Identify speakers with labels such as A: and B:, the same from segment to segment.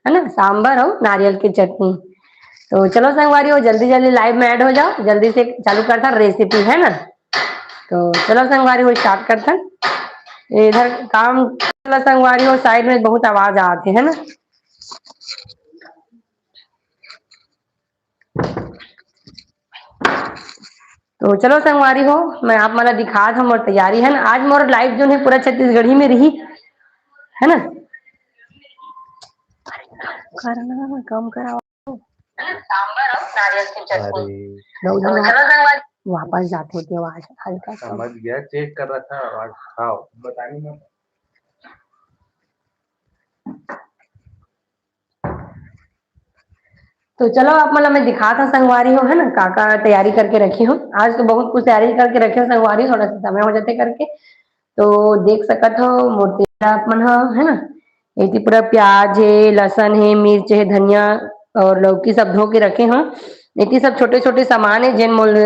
A: है ना, सांभर और नारियल की चटनी। तो चलो संगवारी हो, जल्दी जल्दी लाइव में ऐड हो जाओ, जल्दी से चालू करता रेसिपी, है ना। तो चलो संगवारी हो, स्टार्ट करता। इधर काम चलो संगवारी हो, साइड में बहुत आवाज आती है ना। तो चलो संगवारी हो, मैं आप मला दिखा था मोर तैयारी, है ना। आज मोर लाइव जो है पूरा छत्तीसगढ़ी में रही, है ना। करना कम कराओ, सांभर और नारियल की चटनी। तो चलो संगवारी वापस जाते थे आवाज हल्का
B: समझ गया, चेक कर रहा था आवाज। खाओ बतानी मत।
A: तो चलो आप मतलब मैं दिखा था संगवारी हो, है ना, काका तैयारी करके रखी हो। आज तो बहुत कुछ तैयारी करके रखे हो संगवारी, थोड़ा सा समय हो जाते करके। तो देख सकत हो मूर्ति मन ह, है ना। ये पूरा प्याज है, लहसुन है, मिर्च है, धनिया और लौकी सब धो के रखे हैं। ये सब छोटे छोटे सामान है जिन मोल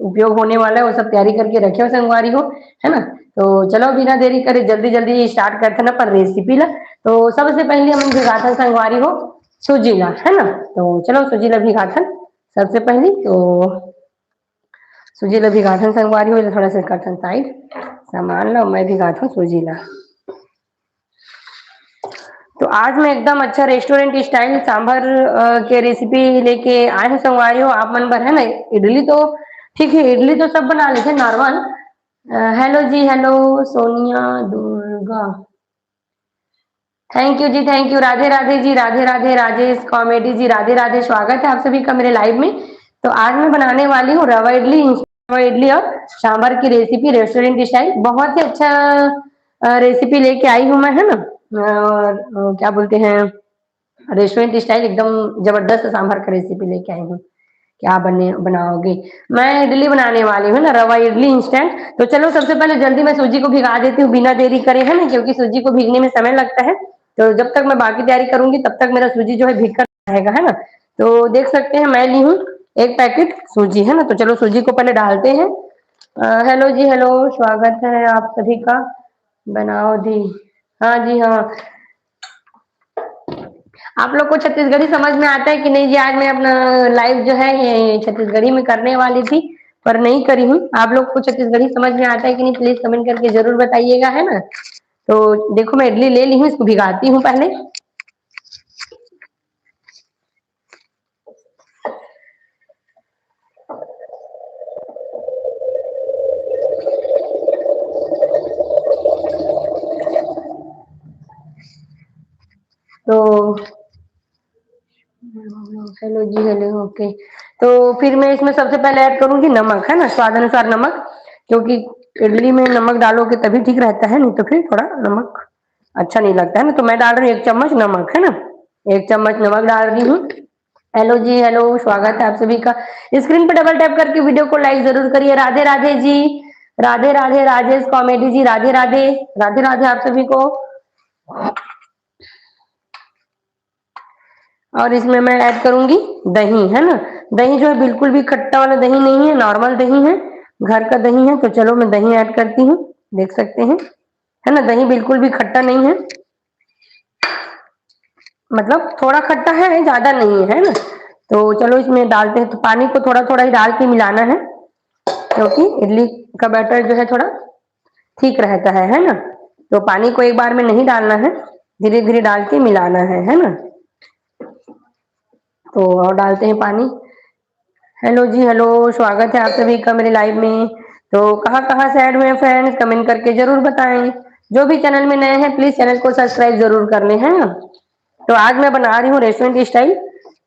A: उपयोग होने वाला है, वो सब तैयारी करके रखे हो संगवारी हो, है ना। तो चलो बिना देरी करे जल्दी जल्दी स्टार्ट करते ना पर रेसिपी ला। तो सबसे पहले हम भिगाथन संगवारी हो सूजी ला, है ना। तो चलो सूजी ला भिगाथन सबसे पहले। तो सूजी ला भिगाथन संगवारी हो, थोड़ा सा करथन साइड सामान ला, मैं भिगाथन सूजी ला। तो आज मैं एकदम अच्छा रेस्टोरेंट स्टाइल सांभर के रेसिपी लेके आए हूँ संगवारी हो आप मन पर, है ना। इडली तो ठीक है, इडली तो सब बना लेते normal. Hello ji, hello Sonia Durga, thank you ji, thank you. Radhe Radhe ji, Radhe Radhe. Rajesh comedy ji, Radhe Radhe. स्वागत है आप सभी का मेरे लाइव में। तो आज मैं बनाने वाली हूँ रवा इडली और सांभर की रेसिपी रेस्टोरेंट स्टाइल। बहुत ही अच्छा रेसिपी लेके आई हूँ मैं, है ना। और क्या बोलते हैं, रेस्टोरेंट स्टाइल एकदम जबरदस्त सांभर का रेसिपी लेके आई हूँ। क्या बने बनाओगे, मैं इडली बनाने वाली हूँ ना, रवा इडली इंस्टेंट। तो चलो सबसे पहले जल्दी मैं सूजी को भिगा देती हूँ बिना देरी करे, है ना, क्योंकि सूजी को भीगने में समय लगता है। तो जब तक मैं बाकी तैयारी करूंगी तब तक मेरा सूजी जो है भीग कर रहेगा, है ना। तो देख सकते हैं मैं ली हूँ एक पैकेट सूजी, है ना। तो चलो सूजी को पहले डालते हैं। हेलो जी, हेलो, स्वागत है आप सभी का। बनाओ दी, हाँ जी हाँ। आप लोग को छत्तीसगढ़ी समझ में आता है कि नहीं जी। आज मैं अपना लाइव जो है ये छत्तीसगढ़ी में करने वाली थी पर नहीं करी हूँ। आप लोग को छत्तीसगढ़ी समझ में आता है कि नहीं, प्लीज कमेंट करके जरूर बताइएगा, है ना। तो देखो मैं इडली ले ली हूँ, इसको भिगाती हूँ पहले। तो हेलो जी, हेलो, ओके। तो फिर मैं इसमें सबसे पहले ऐड करूंगी नमक, है ना, स्वाद अनुसार नमक। क्योंकि इडली में नमक डालोगे तभी ठीक रहता है, नहीं तो फिर थोड़ा नमक अच्छा नहीं लगता है ना। तो मैं डाल रही हूँ 1 चम्मच नमक, है ना। 1 चम्मच नमक डाल रही हूँ। हेलो जी, हेलो, स्वागत है आप सभी का। स्क्रीन पे डबल टैप करके वीडियो को लाइक जरूर करिए। राधे राधे जी, राधे राधे। राजेश कॉमेडी जी, राधे राधे। राधे राधे आप सभी को। और इसमें मैं ऐड करूंगी दही, है ना। दही जो है बिल्कुल भी खट्टा वाला दही नहीं है, नॉर्मल दही है, घर का दही है। तो चलो मैं दही ऐड करती हूँ, देख सकते हैं, है ना। दही बिल्कुल भी खट्टा नहीं है, मतलब थोड़ा खट्टा है, ज्यादा नहीं है, है ना। तो चलो इसमें डालते हैं। तो पानी को थोड़ा थोड़ा ही डाल के मिलाना है, क्योंकि इडली का बैटर जो है थोड़ा ठीक रहता है ना। तो पानी को एक बार में नहीं डालना है, धीरे धीरे डाल के मिलाना है ना। तो और डालते हैं पानी। हेलो जी, हेलो, स्वागत है आप सभी का मेरे लाइव में। तो कहाँ कहाँ से ऐड हुए फ्रेंड्स, कमेंट करके जरूर बताएं। जो भी चैनल में नए हैं प्लीज चैनल को सब्सक्राइब जरूर कर लें, है ना। तो आज मैं बना रही हूँ रेस्टोरेंट स्टाइल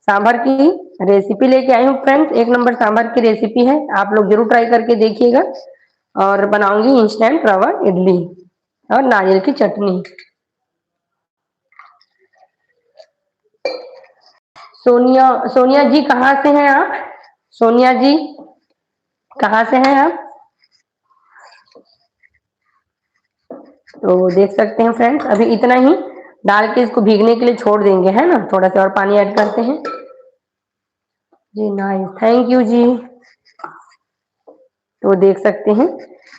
A: सांभर की रेसिपी लेके आई हूँ फ्रेंड्स। 1 नंबर सांभर की रेसिपी है, आप लोग जरूर ट्राई करके देखिएगा। और बनाऊंगी इंस्टेंट रवा इडली और नारियल की चटनी। सोनिया, सोनिया जी कहाँ से हैं आप? सोनिया जी कहाँ से हैं आप? तो देख सकते हैं फ्रेंड्स, अभी इतना ही डाल के इसको भीगने के लिए छोड़ देंगे, है ना। थोड़ा सा और पानी ऐड करते हैं जी। नाइस, थैंक यू जी। तो देख सकते हैं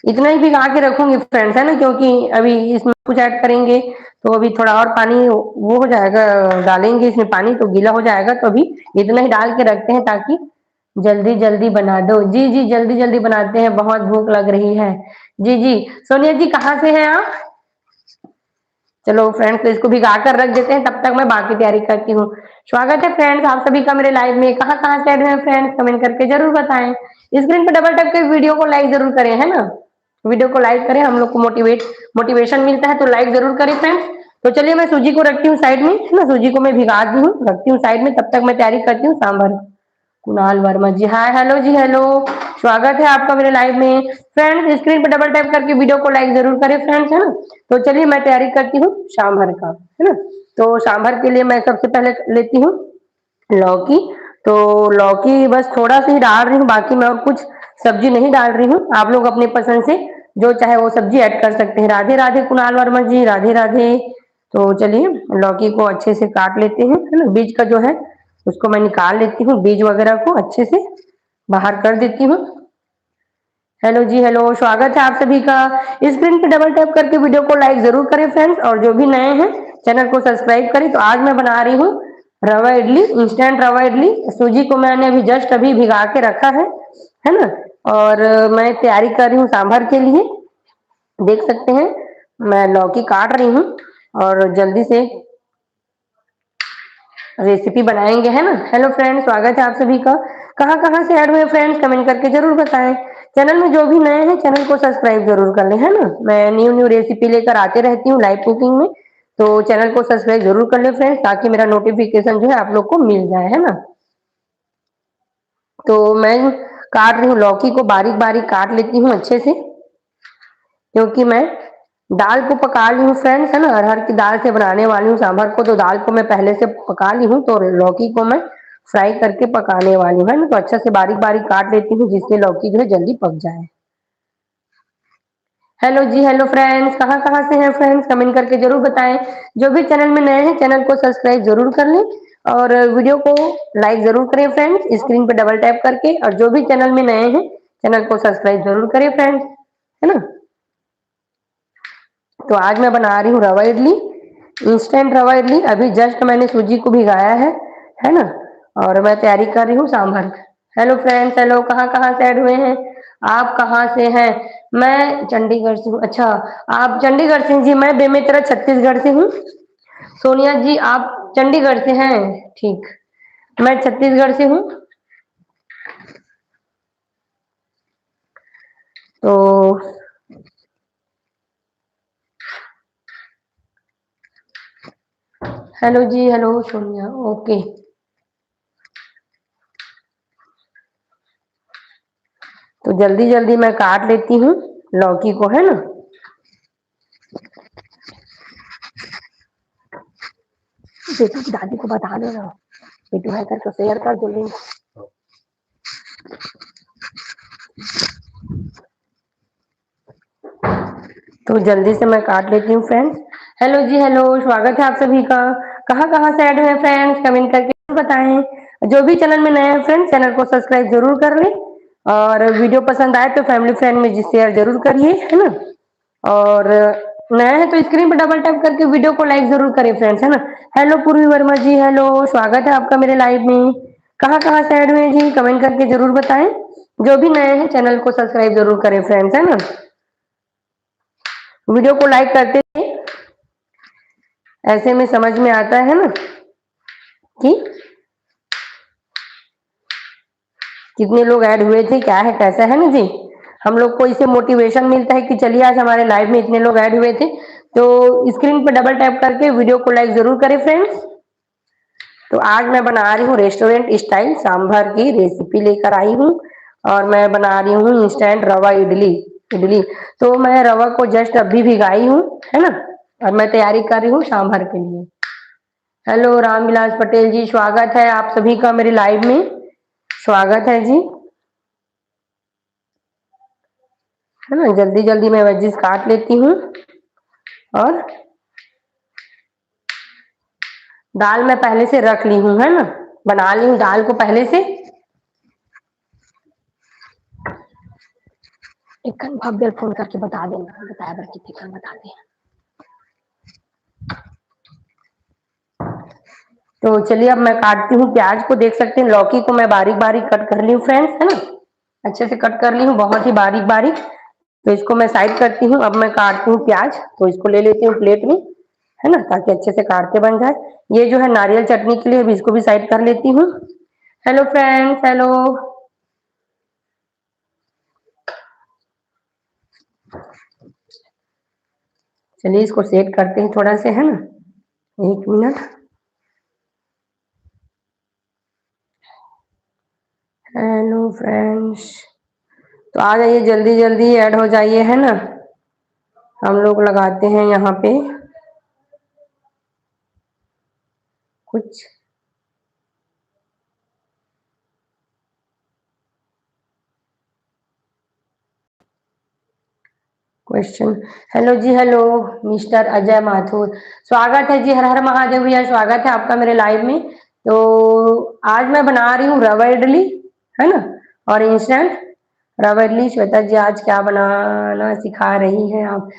A: इतना ही भिगा के रखूंगी फ्रेंड्स, है ना, क्योंकि अभी इसमें कुछ ऐड करेंगे तो अभी थोड़ा और पानी वो हो जाएगा, डालेंगे इसमें पानी तो गीला हो जाएगा, तो अभी इतना ही डाल के रखते हैं ताकि जल्दी जल्दी बना दो। जी जी जल्दी जल्दी बनाते हैं, बहुत भूख लग रही है। जी जी सोनिया जी कहाँ से हैं आप? चलो फ्रेंड्स, तो इसको भिगा कर रख देते हैं, तब तक मैं बाकी तैयारी करती हूँ। स्वागत है फ्रेंड्स आप सभी का मेरे लाइव में। कहाँ कहाँ से ऐड हैं फ्रेंड्स, कमेंट करके जरूर बताएं। स्क्रीन पर डबल टैप कर वीडियो को लाइक जरूर करें, है ना। वीडियो को लाइक करें, हम लोग को मोटिवेशन मिलता है, तो लाइक जरूर करें फ्रेंड्स। तो चलिए मैं सूजी को रखती हूँ साइड में, है ना। सूजी को मैं भिगा दी हूँ, रखती हूँ साइड में, तब तक मैं तैयारी करती हूँ सांभर। कुणाल वर्मा जी हाय, हेलो जी हेलो, स्वागत है आपका मेरे लाइव में। फ्रेंड्स स्क्रीन पर डबल टैप करके वीडियो को लाइक जरूर करें फ्रेंड्स, है ना। तो चलिए मैं तैयारी करती हूँ सांभर का, है ना। तो सांभर के लिए मैं सबसे पहले लेती हूँ लौकी। तो लौकी बस थोड़ा सा ही डाल रही हूँ, बाकी मैं और कुछ सब्जी नहीं डाल रही हूँ। आप लोग अपने पसंद से जो चाहे वो सब्जी ऐड कर सकते हैं। राधे राधे कुणाल वर्मा जी, राधे राधे। तो चलिए लौकी को अच्छे से काट लेते हैं, है ना। बीज का जो है उसको मैं निकाल लेती हूँ, बीज वगैरह को अच्छे से बाहर कर देती हूँ। हेलो जी हेलो, स्वागत है आप सभी का। स्क्रीन पे डबल टैप करके वीडियो को लाइक जरूर करें फ्रेंड्स, और जो भी नए हैं चैनल को सब्सक्राइब करें। तो आज मैं बना रही हूँ रवा इडली, इंस्टेंट रवा इडली। सूजी को मैंने अभी जस्ट अभी भिगा के रखा है ना। और मैं तैयारी कर रही हूँ सांभर के लिए। देख सकते हैं मैं लौकी काट रही हूँ और जल्दी से रेसिपी बनाएंगे, है ना। हेलो फ्रेंड्स, स्वागत है आप सभी का। कहाँ कहाँ से ऐड हुए फ्रेंड्स, कमेंट करके जरूर बताएं। चैनल में जो भी नए हैं चैनल को सब्सक्राइब जरूर कर लें, है ना। मैं न्यू न्यू रेसिपी लेकर आते रहती हूँ लाइव कुकिंग में, तो चैनल को सब्सक्राइब जरूर कर लें फ्रेंड्स, ताकि मेरा नोटिफिकेशन जो है आप लोग को मिल जाए, है ना। तो मैं काट रही हूँ लौकी को, बारीक बारीक काट लेती हूँ अच्छे से, क्योंकि मैं दाल को पका ली हूँ फ्रेंड्स, है ना। अरहर की दाल से बनाने वाली हूँ सांभर को, तो दाल को मैं पहले से पका ली हूँ, तो लौकी को मैं फ्राई करके पकाने वाली हूँ, है ना। तो अच्छा से बारीक बारीक काट लेती हूँ, जिससे लौकी जो है जल्दी पक जाए। हेलो जी हेलो फ्रेंड्स, कहाँ कहाँ से हैं फ्रेंड्स, कमेंट करके जरूर बताएं। जो भी चैनल में नए हैं चैनल को सब्सक्राइब जरूर कर लें, और वीडियो को लाइक जरूर करें फ्रेंड्स, स्क्रीन पे डबल टैप करके। और जो भी चैनल में नए हैं चैनल को सब्सक्राइब जरूर करें फ्रेंड्स, है ना। तो आज मैं बना रही हूँ रवा इडली, इंस्टेंट रवा इडली। अभी जस्ट मैंने सूजी को भिगाया है ना। और मैं तैयारी कर रही हूँ सांभर। हेलो फ्रेंड्स, हेलो, कहाँ कहाँ से ऐड हुए हैं, आप कहाँ से हैं? मैं चंडीगढ़ से हूँ। अच्छा, आप चंडीगढ़ से हैं जी, मैं बेमेतरा छत्तीसगढ़ से हूँ। सोनिया जी आप चंडीगढ़ से हैं, ठीक। मैं छत्तीसगढ़ से हूँ। तो hello ji hello Sonia, okay. तो जल्दी जल्दी मैं काट लेती हूँ लौकी को, है ना। बेटी की दादी को बता देना, बेटी भाई करके शेयर कर दो लिंक। तो जल्दी से मैं काट लेती हूँ फ्रेंड्स। हेलो जी हेलो, स्वागत है आप सभी का। कहाँ कहाँ से ऐड हुए फ्रेंड्स, कमेंट करके बताएं। जो भी चैनल में नए हैं फ्रेंड्स चैनल को सब्सक्राइब जरूर कर लें, और वीडियो पसंद आए तो फैमिली फ्रेंड में शेयर जरूर करिए, है ना। और नया है तो स्क्रीन पर डबल टैप करके वीडियो को लाइक जरूर करें फ्रेंड्स, है ना। हेलो पूर्वी वर्मा जी, हेलो, स्वागत है आपका मेरे लाइव में। कहाँ कहाँ से ऐड हुए जी, कमेंट करके जरूर बताएं। जो भी नए हैं चैनल को सब्सक्राइब जरूर करें फ्रेंड्स, है ना। वीडियो को लाइक करते थे, ऐसे में समझ में आता है ना कि कितने लोग ऐड हुए थे, क्या है कैसा है ना जी। हम लोग को इससे मोटिवेशन मिलता है कि चलिए आज हमारे लाइव में इतने लोग ऐड हुए थे। तो स्क्रीन पर डबल टैप करके वीडियो को लाइक जरूर करें फ्रेंड्स। तो आज मैं बना रही हूँ रेस्टोरेंट स्टाइल सांभर की रेसिपी लेकर आई हूँ, और मैं बना रही हूँ इंस्टेंट रवा इडली। तो मैं रवा को जस्ट अभी भिगाई हूँ, है ना। और मैं तैयारी कर रही हूँ सांभर के लिए। हेलो रामविलास पटेल जी, स्वागत है आप सभी का मेरे लाइव में, स्वागत है जी, है ना। जल्दी जल्दी मैं वेजिस काट लेती हूँ, और दाल मैं पहले से रख ली हूँ, है ना। बना ली हूँ दाल को पहले से। एक भव्य फोन करके बता देना, बताया बल्कि बता दे। तो चलिए अब मैं काटती हूँ प्याज को। देख सकते हैं लौकी को मैं बारीक बारीक कट कर ली हूँ फ्रेंड्स, है ना, अच्छे से कट कर ली हूँ, बहुत ही बारीक बारीक। तो इसको मैं साइड करती हूँ। अब मैं काटती हूँ प्याज, तो इसको ले लेती हूँ प्लेट में, है ना, ताकि अच्छे से काटते बन जाए। ये जो है नारियल चटनी के लिए, अभी इसको भी साइड कर लेती हूँ। Hello friends, hello. चलिए इसको सेट करते हैं थोड़ा से, है ना, 1 मिनट। हेलो फ्रेंड्स, तो आ जाइए, जल्दी जल्दी ऐड हो जाइए, है ना। हम लोग लगाते हैं यहाँ पे कुछ question. Hello ji, hello mister Ajay Mathur, स्वागत है जी। हर हर महादेव भैया, स्वागत है आपका मेरे लाइव में। तो आज मैं बना रही हूँ रवा इडली, है ना, और इंस्टेंट रवा इडली। श्वेता जी आज क्या बनाना सिखा रही हैं आप?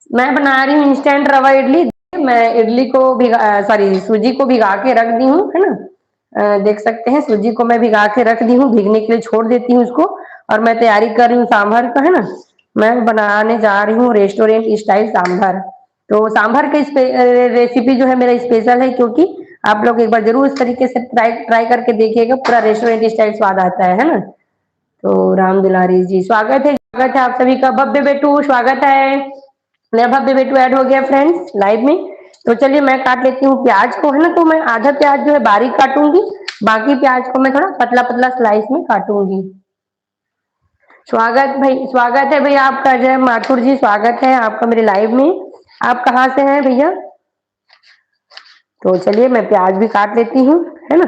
A: मैं बना रही हूँ इंस्टेंट रवा इडली। मैं इडली को भिगा, सॉरी, सूजी को भिगा के रख दी हूँ, है ना। देख सकते हैं सूजी को मैं भिगा के रख दी हूँ, भीगने के लिए छोड़ देती हूँ उसको। और मैं तैयारी कर रही हूँ सांभर का, है ना। मैं बनाने जा रही हूँ रेस्टोरेंट स्टाइल सांभर। तो सांभर का रेसिपी जो है मेरा स्पेशल है, क्योंकि आप लोग एक बार जरूर इस तरीके से ट्राई ट्राई करके देखिएगा, पूरा रेस्टोरेंट स्टाइल स्वाद आता है ना। तो राम दुलारी जी स्वागत है आप सभी का। भव्य बेटू स्वागत है, मेरा भव्य बेटू ऐड हो गया फ्रेंड्स लाइव में। तो चलिए मैं काट लेती हूँ प्याज को, है ना। तो मैं आधा प्याज जो है बारीक काटूंगी, बाकी प्याज को मैं थोड़ा पतला पतला स्लाइस में काटूंगी। स्वागत है भैया आपका अजय माथुर जी, स्वागत है आपका मेरे लाइव में। आप कहाँ से हैं भैया? तो चलिए मैं प्याज भी काट लेती हूँ, है ना।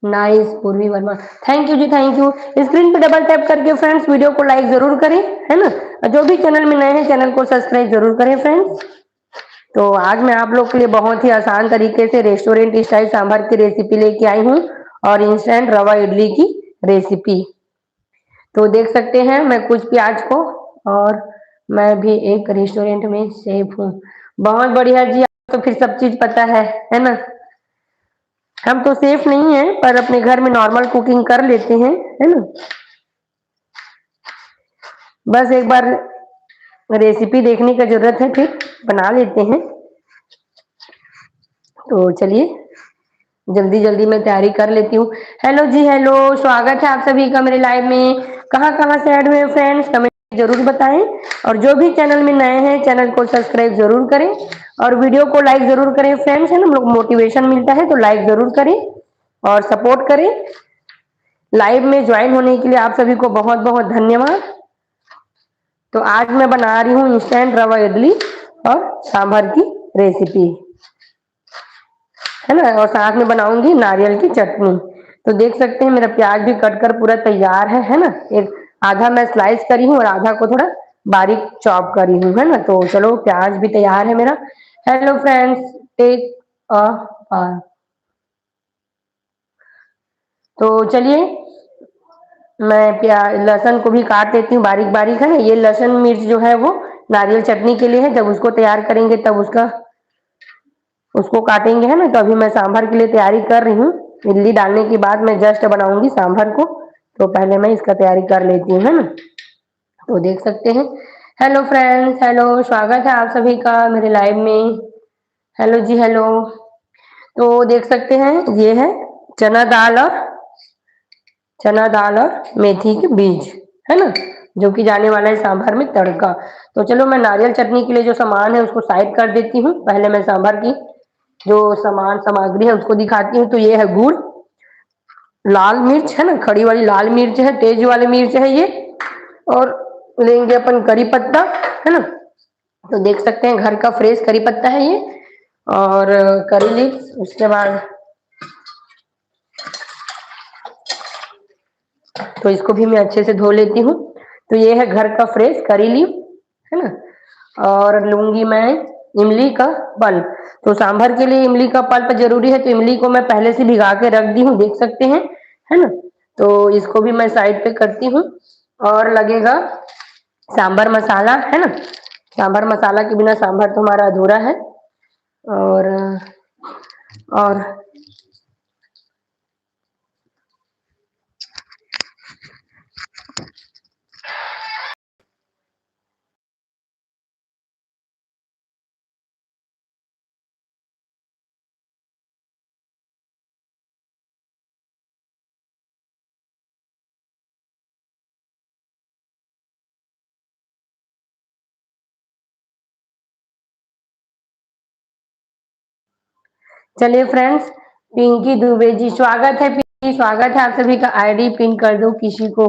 A: Nice Purvi Verma, thank you ji, thank you. Screen पे डबल टैप करके फ्रेंड्स वीडियो को लाइक जरूर करें, है ना। जो भी चैनल में नए हैं चैनल को सब्सक्राइब जरूर करें फ्रेंड्स। तो आज मैं आप लोग के लिए बहुत ही आसान तरीके से रेस्टोरेंट स्टाइल सांभर की रेसिपी लेके आई हूँ, और इंस्टेंट रवा इडली की रेसिपी। तो देख सकते हैं मैं कुछ प्याज को, और मैं भी एक रेस्टोरेंट में शेफ हूँ। बहुत बढ़िया जी, आपको तो फिर सब चीज पता है ना। हम तो सेफ नहीं है, पर अपने घर में नॉर्मल कुकिंग कर लेते हैं, है ना। बस एक बार रेसिपी देखने का जरूरत है, फिर बना लेते हैं। तो चलिए जल्दी जल्दी मैं तैयारी कर लेती हूँ। हेलो जी, हेलो, स्वागत है आप सभी का मेरे लाइव में। कहाँ कहाँ से ऐड हुए फ्रेंड्स, कमेंट जरूर बताएं। और जो भी चैनल में नए हैं चैनल को सब्सक्राइब जरूर करें, और वीडियो को लाइक जरूर करें फ्रेंड्स, है ना। लोग मोटिवेशन मिलता है, तो लाइक जरूर करें और सपोर्ट करें। लाइव में ज्वाइन होने के लिए आप सभी को बहुत बहुत धन्यवाद। तो आज मैं बना रही हूँ इंस्टेंट रवा इडली और सांभर की रेसिपी, है ना, और साथ में बनाऊंगी नारियल की चटनी। तो देख सकते हैं मेरा प्याज भी कटकर पूरा तैयार है ना। एक आधा मैं स्लाइस करी हूँ और आधा को थोड़ा बारीक चॉप करी हूँ, है ना। तो चलो प्याज भी तैयार है मेरा। हेलो फ्रेंड्स, टेक अ तो चलिए मैं प्याज लहसुन को भी काट लेती हूँ बारीक बारीक, है ना। ये लहसुन मिर्च जो है वो नारियल चटनी के लिए है, जब उसको तैयार करेंगे तब उसको काटेंगे, है ना। तो अभी मैं सांभर के लिए तैयारी कर रही हूँ। इडली डालने के बाद मैं जस्ट बनाऊंगी सांभर को, तो पहले मैं इसका तैयारी कर लेती हूँ, है ना। तो देख सकते हैं। हेलो फ्रेंड्स, हेलो, स्वागत है आप सभी का मेरे लाइव में। Hello ji, hello. तो देख सकते हैं ये है चना दाल और मेथी के बीज, है ना, जो कि जाने वाला है सांभर में तड़का। तो चलो मैं नारियल चटनी के लिए जो सामान है उसको साइड कर देती हूँ। पहले मैं सांभर की जो सामग्री है उसको दिखाती हूँ। तो ये है गुड़, लाल मिर्च, है ना, खड़ी वाली लाल मिर्च है, तेज वाली मिर्च है ये, और लेंगे अपन करी पत्ता, है ना। तो देख सकते हैं घर का फ्रेश करी पत्ता है ये, और करी लीव्स। उसके बाद तो इसको भी मैं अच्छे से धो लेती हूँ। तो ये है घर का फ्रेश करी लीव, है ना। और लूंगी मैं इमली का पल्प। तो सांभर के लिए इमली का पल्प जरूरी है, तो इमली को मैं पहले से भिगा के रख दी हूँ, देख सकते हैं, है ना। तो इसको भी मैं साइड पे करती हूँ। और लगेगा सांभर मसाला, है ना। सांभर मसाला के बिना सांभर तो हमारा अधूरा है। और चलिए फ्रेंड्स, पिंकी दुबे जी स्वागत है। पिंकी स्वागत है, आप सभी का आईडी पिन कर दो किसी को।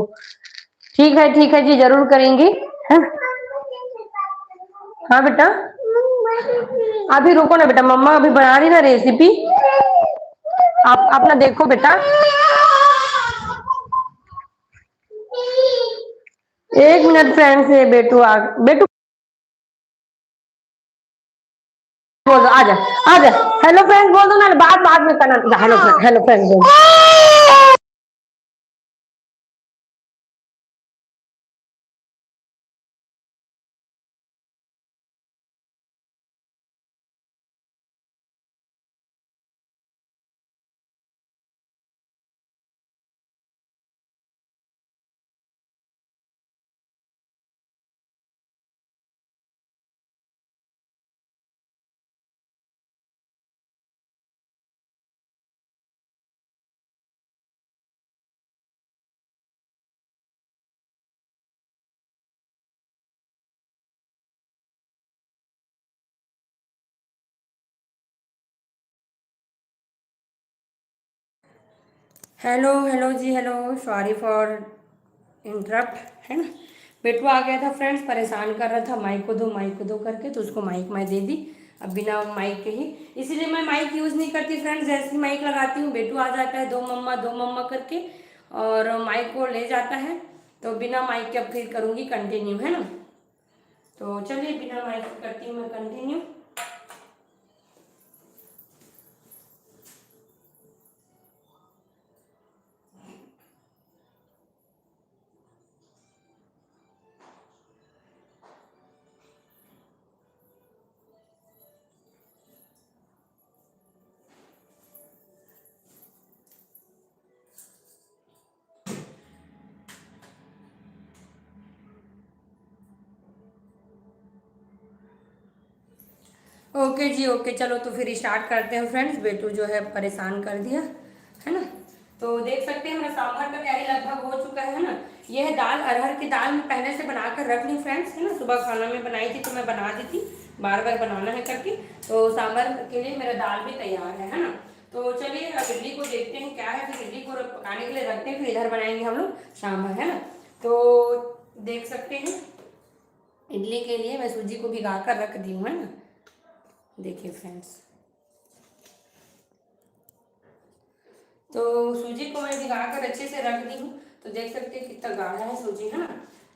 A: ठीक है जी, जरूर करेंगे। है हाँ बेटा, अभी रुको ना बेटा, मम्मा अभी बना रही ना रेसिपी, आप अपना देखो बेटा। एक मिनट फ्रेंड्स, ये बेटू बोल दो, आजा आजा। हेलो फ्रेंड्स बोल दो ना, बात बाद में करना। हेलो फ्रेंड्स बोल दो। Hello hello ji, hello, sorry for interrupt, है ना। बेटू आ गया था फ्रेंड्स, परेशान कर रहा था, माइक को दो करके, तो उसको माइक मैं दे दी। अब बिना माइक के ही, इसीलिए मैं माइक यूज़ नहीं करती फ्रेंड्स। जैसे ही माइक लगाती हूँ, बेटू आ जाता है दो मम्मा करके, और माइक को ले जाता है। तो बिना माइक के अब फिर करूँगी कंटिन्यू, है ना। तो चलिए बिना माइक के करती हूँ मैं कंटिन्यू। ओके जी, ओके, चलो तो फिर स्टार्ट करते हैं फ्रेंड्स। बेटू जो है परेशान कर दिया, है ना। तो देख सकते हैं मेरा सांभर का तैयारी लगभग हो चुका है ना। ये है दाल, अरहर की दाल मैं पहले से बना कर रख ली फ्रेंड्स, है ना। सुबह खाना में बनाई थी तो मैं बना दी थी, बार बार बनाना है करके। तो सांभर के लिए मेरा दाल भी तैयार है ना। तो चलिए अब इडली को देखते हैं क्या है, फिर इडली को पकाने के लिए रखते हैं, फिर इधर बनाएंगे हम लोग सांभर, है ना। तो देख सकते हैं इडली के लिए मैं सूजी को भिगा कर रख दी हूँ, है ना। देखिए फ्रेंड्स, तो सूजी को मैं भिगा कर अच्छे से रख दी हूँ। तो देख सकते हैं कितना गाढ़ा है सूजी, है ना।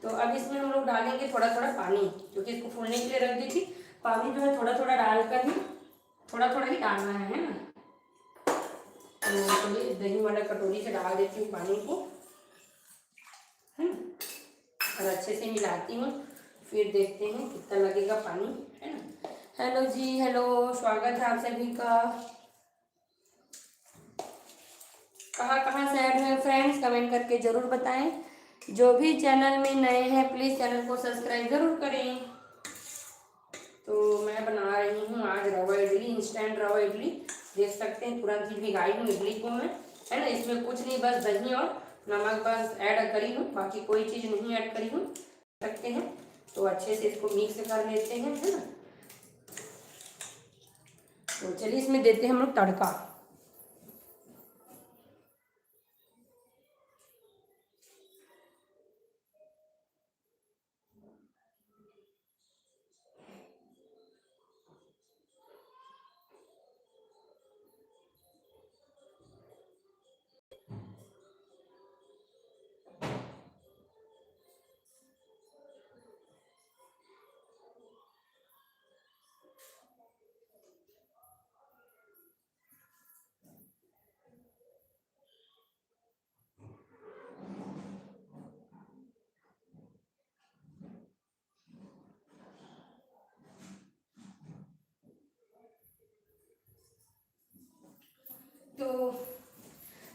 A: तो अब इसमें हम लोग डालेंगे थोड़ा थोड़ा पानी, क्योंकि इसको फूलने के लिए रख दी थी। पानी जो है थोड़ा थोड़ा डालकर ही, थोड़ा थोड़ा ही डालना है ना। तो चलिए दही वाला कटोरी से डाल देती हूँ पानी को, है ना, और अच्छे से मिलाती हूँ। फिर देखते हैं कितना लगेगा पानी, है ना। हेलो जी, हेलो, स्वागत है आप सभी का। कहाँ से ऐड हुए फ्रेंड्स, कमेंट करके जरूर बताएं। जो भी चैनल में नए हैं प्लीज़ चैनल को सब्सक्राइब जरूर करें। तो मैं बना रही हूँ आज रवा इडली, इंस्टेंट रवा इडली। देख सकते हैं तुरंत ही भिगाई हूँ इडली को मैं, है ना। इसमें कुछ नहीं, बस दही और नमक बस ऐड करी हूँ, बाकी कोई चीज़ नहीं ऐड करी हूँ। सकते हैं तो अच्छे से इसको मिक्स कर लेते हैं, है ना। तो चलिए इसमें देते हैं हम लोग तड़का।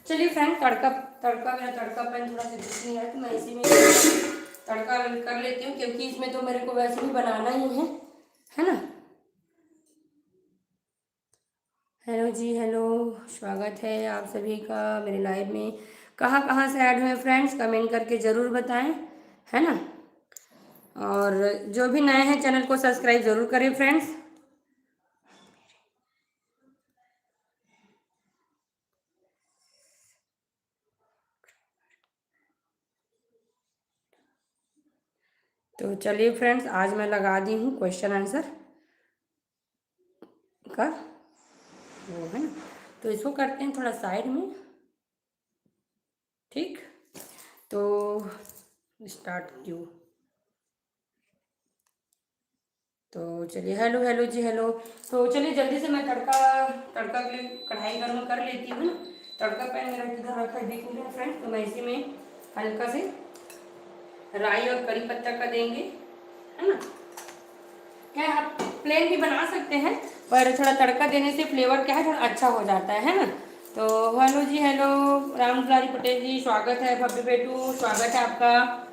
A: चलिए फ्रेंड, तड़का तड़का मेरा तड़का पैन थोड़ा सा दिख नहीं है, तो मैं इसी में तड़का कर लेती हूँ, क्योंकि इसमें तो मेरे को वैसे भी बनाना ही है ना। हेलो जी, हेलो, स्वागत है आप सभी का मेरे लाइव में। कहाँ कहाँ से ऐड हुए फ्रेंड्स, कमेंट करके ज़रूर बताएं, है ना। और जो भी नए हैं चैनल को सब्सक्राइब ज़रूर करें फ्रेंड्स। तो चलिए फ्रेंड्स, आज मैं लगा दी हूँ क्वेश्चन आंसर का वो, है ना। तो इसको करते हैं थोड़ा साइड में, ठीक। तो स्टार्ट क्यों। तो चलिए, हेलो हेलो जी, हेलो। तो चलिए जल्दी से मैं तड़का तड़का के लिए कढ़ाई गर्म कर लेती हूँ ना। तड़का पैन मेरा किधर रखा है देख लीजिए फ्रेंड। तो मैं इसी में हल्का से राई और करी पत्ता का देंगे, है ना। क्या आप प्लेन भी बना सकते हैं, पर थोड़ा तड़का देने से फ्लेवर क्या है थोड़ा अच्छा हो जाता है ना। तो हेलो जी, हेलो, राम दुलारी पटेल जी, स्वागत है। भव्य बेटू, स्वागत है आपका।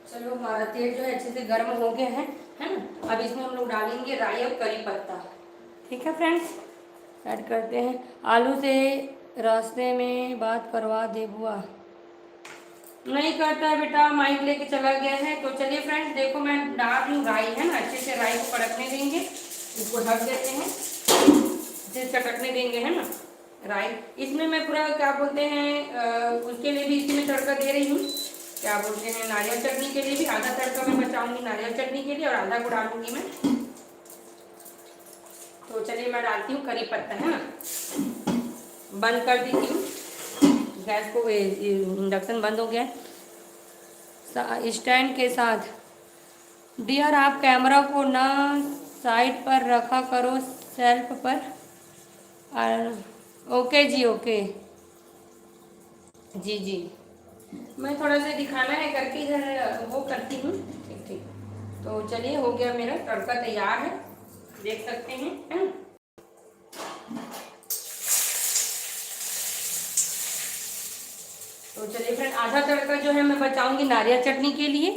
A: चलो, हमारा तेल जो है अच्छे से गर्म हो गया है ना। अब इसमें हम लोग डालेंगे राई और करी पत्ता, ठीक है फ्रेंड्स। ऐड करते हैं। आलू से रास्ते में बात करवा दे बुआ। नहीं करता है बेटा, माइक लेके चला गया है। तो चलिए फ्रेंड्स, देखो मैं डाल रही हूँ राई, है ना। अच्छे से राई को कड़कने देंगे, इसको ढक देते हैं, अच्छे से चटकने देंगे, है ना। राई इसमें मैं पूरा क्या बोलते हैं उसके लिए भी इसी में तड़का दे रही हूँ। क्या बोलते हैं, नारियल चटनी के लिए भी आधा तड़का मैं बचाऊंगी नारियल चटनी के लिए, और आधा को डालूंगी मैं। तो चलिए मैं डालती हूँ करी पत्ता, है ना। बंद कर देती हूँ गैस को, इंडक्शन बंद हो गया है। स्टैंड के साथ डियर, आप कैमरा को ना साइड पर रखा करो, सेल्फ पर। ओके जी, ओके जी जी। मैं थोड़ा सा दिखाना है करके इधर वो करती हूँ, ठीक ठीक। तो चलिए, हो गया मेरा तड़का तैयार है, देख सकते हैं, है ना। तो चलिए फ्रेंड, आधा तड़का जो है मैं बचाऊंगी नारियल चटनी के लिए।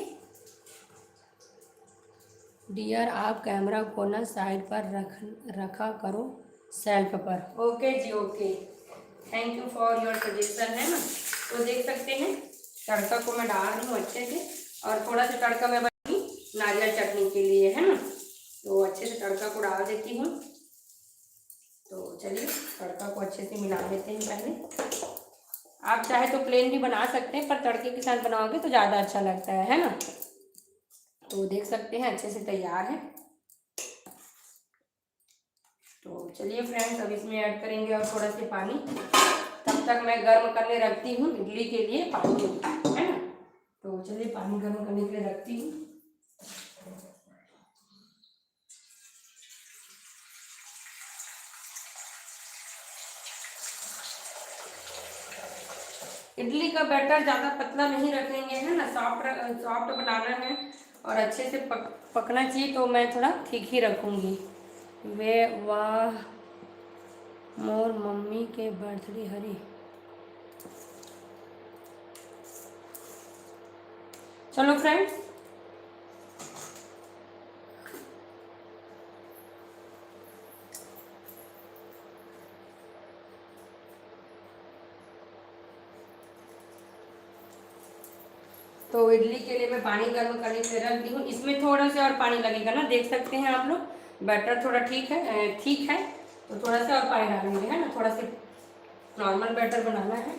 A: डियर, आप कैमरा को ना साइड पर रखा करो, सेल्फ पर। Okay ji, okay, thank you for your suggestion, है ना। तो देख सकते हैं तड़का को मैं डाल रही हूँ अच्छे से, और थोड़ा सा तड़का मैं बनाऊंगी नारियल चटनी के लिए, है ना। तो अच्छे से तड़का को डाल देती हूँ। तो चलिए तड़का को अच्छे से मिला लेते हैं पहले। आप चाहे तो प्लेन भी बना सकते हैं, पर तड़के के साथ बनाओगे तो ज़्यादा अच्छा लगता है ना। तो देख सकते हैं अच्छे से तैयार है। तो चलिए फ्रेंड्स, अब इसमें ऐड करेंगे और थोड़ा सा पानी। तब तक मैं गर्म करने रखती हूँ इडली के लिए पानी, है ना। तो चलिए पानी गर्म करने के लिए रखती हूँ। इडली का बैटर ज़्यादा पतला नहीं रखेंगे, है ना। सॉफ्ट सॉफ्ट बनाना है और अच्छे से पकना चाहिए, तो मैं थोड़ा ठीक ही रखूँगी। वे वाह, मोर मम्मी के बर्थडे हरी। चलो फ्रेंड्स, तो इडली के लिए मैं पानी गर्म करने के लिए रख दी हूँ। इसमें थोड़ा सा और पानी लगेगा ना, देख सकते हैं आप लोग। बैटर थोड़ा ठीक है, तो थोड़ा सा और पानी डालेंगे, है ना। थोड़ा सा नॉर्मल बैटर बनाना है।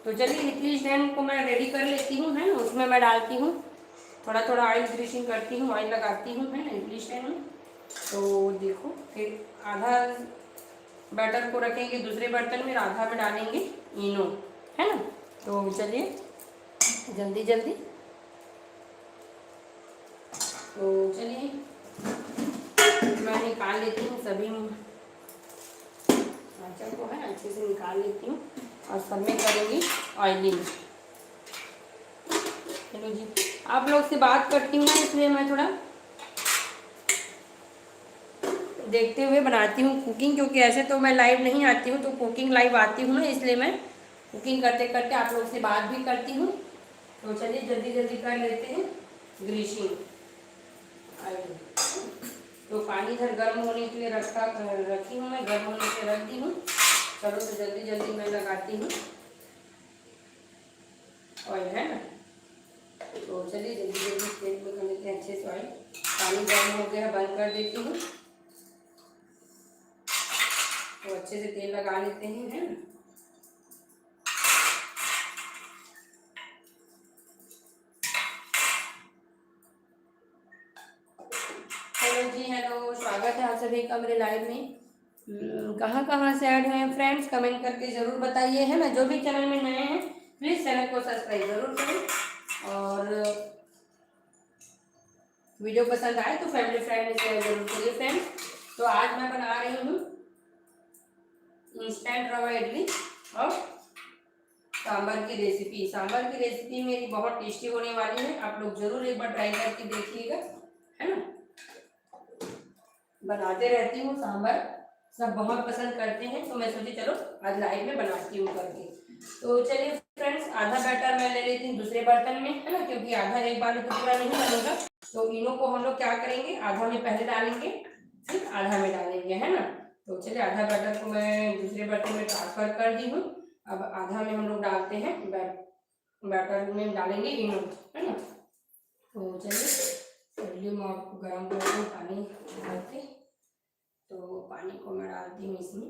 A: तो तो चलिए इडली स्टैंड को मैं रेडी कर लेती हूँ, है ना। उसमें मैं डालती हूँ थोड़ा थोड़ा ऑयल, ग्रीसिंग करती हूँ, ऑयल लगाती हूँ, है ना, इडली स्टैंड में। तो देखो फिर आधा बैटर को रखेंगे दूसरे बर्तन में, आधा में डालेंगे इनो, है ना। तो चलिए जल्दी जल्दी, तो चलिए मैं निकाल लेती हूँ सभी आंचल को, है अच्छे से निकाल लेती हूँ और सब में करूँगी ऑयलिंग। चलो जी, आप लोग से बात करती हूँ ना, इसलिए मैं थोड़ा देखते हुए बनाती हूँ कुकिंग, क्योंकि ऐसे तो मैं लाइव नहीं आती हूँ, तो कुकिंग लाइव आती हूँ ना, इसलिए मैं कुकिंग करते करते आप लोग से बात भी करती हूँ। तो चलिए जल्दी जल्दी कर लेते हैं ग्रीसिंग। तो पानी इधर गर्म होने के लिए रखी हूँ मैं, गर्म होने के रख दी हूँ। चलो तो जल्दी जल्दी मैं लगाती हूँ ऑयल, है ना। तो चलिए जल्दी जल्दी तेल में कर लेते हैं अच्छे से ऑयल। पानी गर्म हो गया, बंद कर देती हूँ। तो अच्छे से तेल लगा लेते हैं, है ना। हेलो जी, हेलो, स्वागत है आप सभी का मेरे लाइव में। कहाँ कहाँ से ऐड हुए हैं फ्रेंड्स, कमेंट करके ज़रूर बताइए, है ना। जो भी चैनल में नए हैं प्लीज़ चैनल को सब्सक्राइब ज़रूर करें, और वीडियो पसंद आए तो फैमिली फ्रेंड में शेयर जरूर करिए फ्रेंड्स। तो आज मैं बना रही हूँ इंस्टेंट रवा इडली और सांभर की रेसिपी। सांभर की रेसिपी मेरी बहुत टेस्टी होने वाली है, आप लोग जरूर एक बार ट्राई करके देखिएगा, है ना। बनाते रहती हूँ सांभर, सब बहुत पसंद करते हैं, तो मैं सोची चलो आज लाइव में बनाती हूँ करके। तो चलिए फ्रेंड्स, आधा बैटर मैं ले लेती हूँ दूसरे बर्तन में, है ना, क्योंकि आधा एक बार में तो पूरा नहीं बनेगा। तो इनो को हम लोग क्या करेंगे, आधा में पहले डालेंगे फिर आधा में डालेंगे, है ना। तो चलिए आधा बैटर को मैं दूसरे बर्तन में ट्रांसफर कर दी हूँ। अब आधा में हम लोग डालते हैं बैटर में डालेंगे इनो, है ना। तो चलिए मैं आपको गर्म कर दूँ पानी डाल के। तो पानी को मैं डालती हूँ इसमें।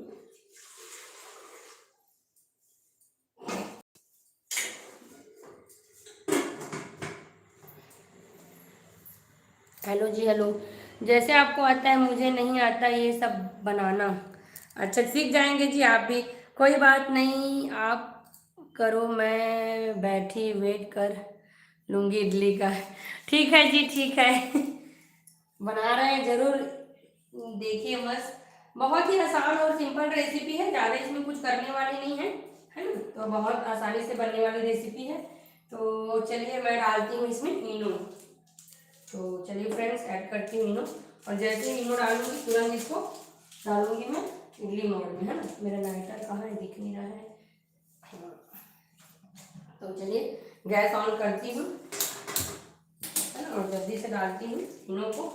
A: Hello ji, hello. जैसे आपको आता है मुझे नहीं आता ये सब बनाना। अच्छा, सीख जाएंगे जी आप भी, कोई बात नहीं, आप करो, मैं बैठी वेट कर लूँगी इडली का। ठीक है जी, ठीक है। बना रहे हैं जरूर, देखिए मस्त, बहुत ही आसान और सिंपल रेसिपी है, ज़्यादा इसमें कुछ करने वाली नहीं है ना। तो बहुत आसानी से बनने वाली रेसिपी है। तो चलिए मैं डालती हूँ इसमें इनो। तो चलिए फ्रेंड्स ऐड करती हूँ इनो, और जैसे ही इनो डालूंगी तुरंत इसको डालूंगी मैं इडली मोड में, है ना। मेरा लाइटर कहाँ है, दिख नहीं रहा है। तो चलिए गैस ऑन करती हूँ, है ना, और जल्दी से डालती हूँ इनो को।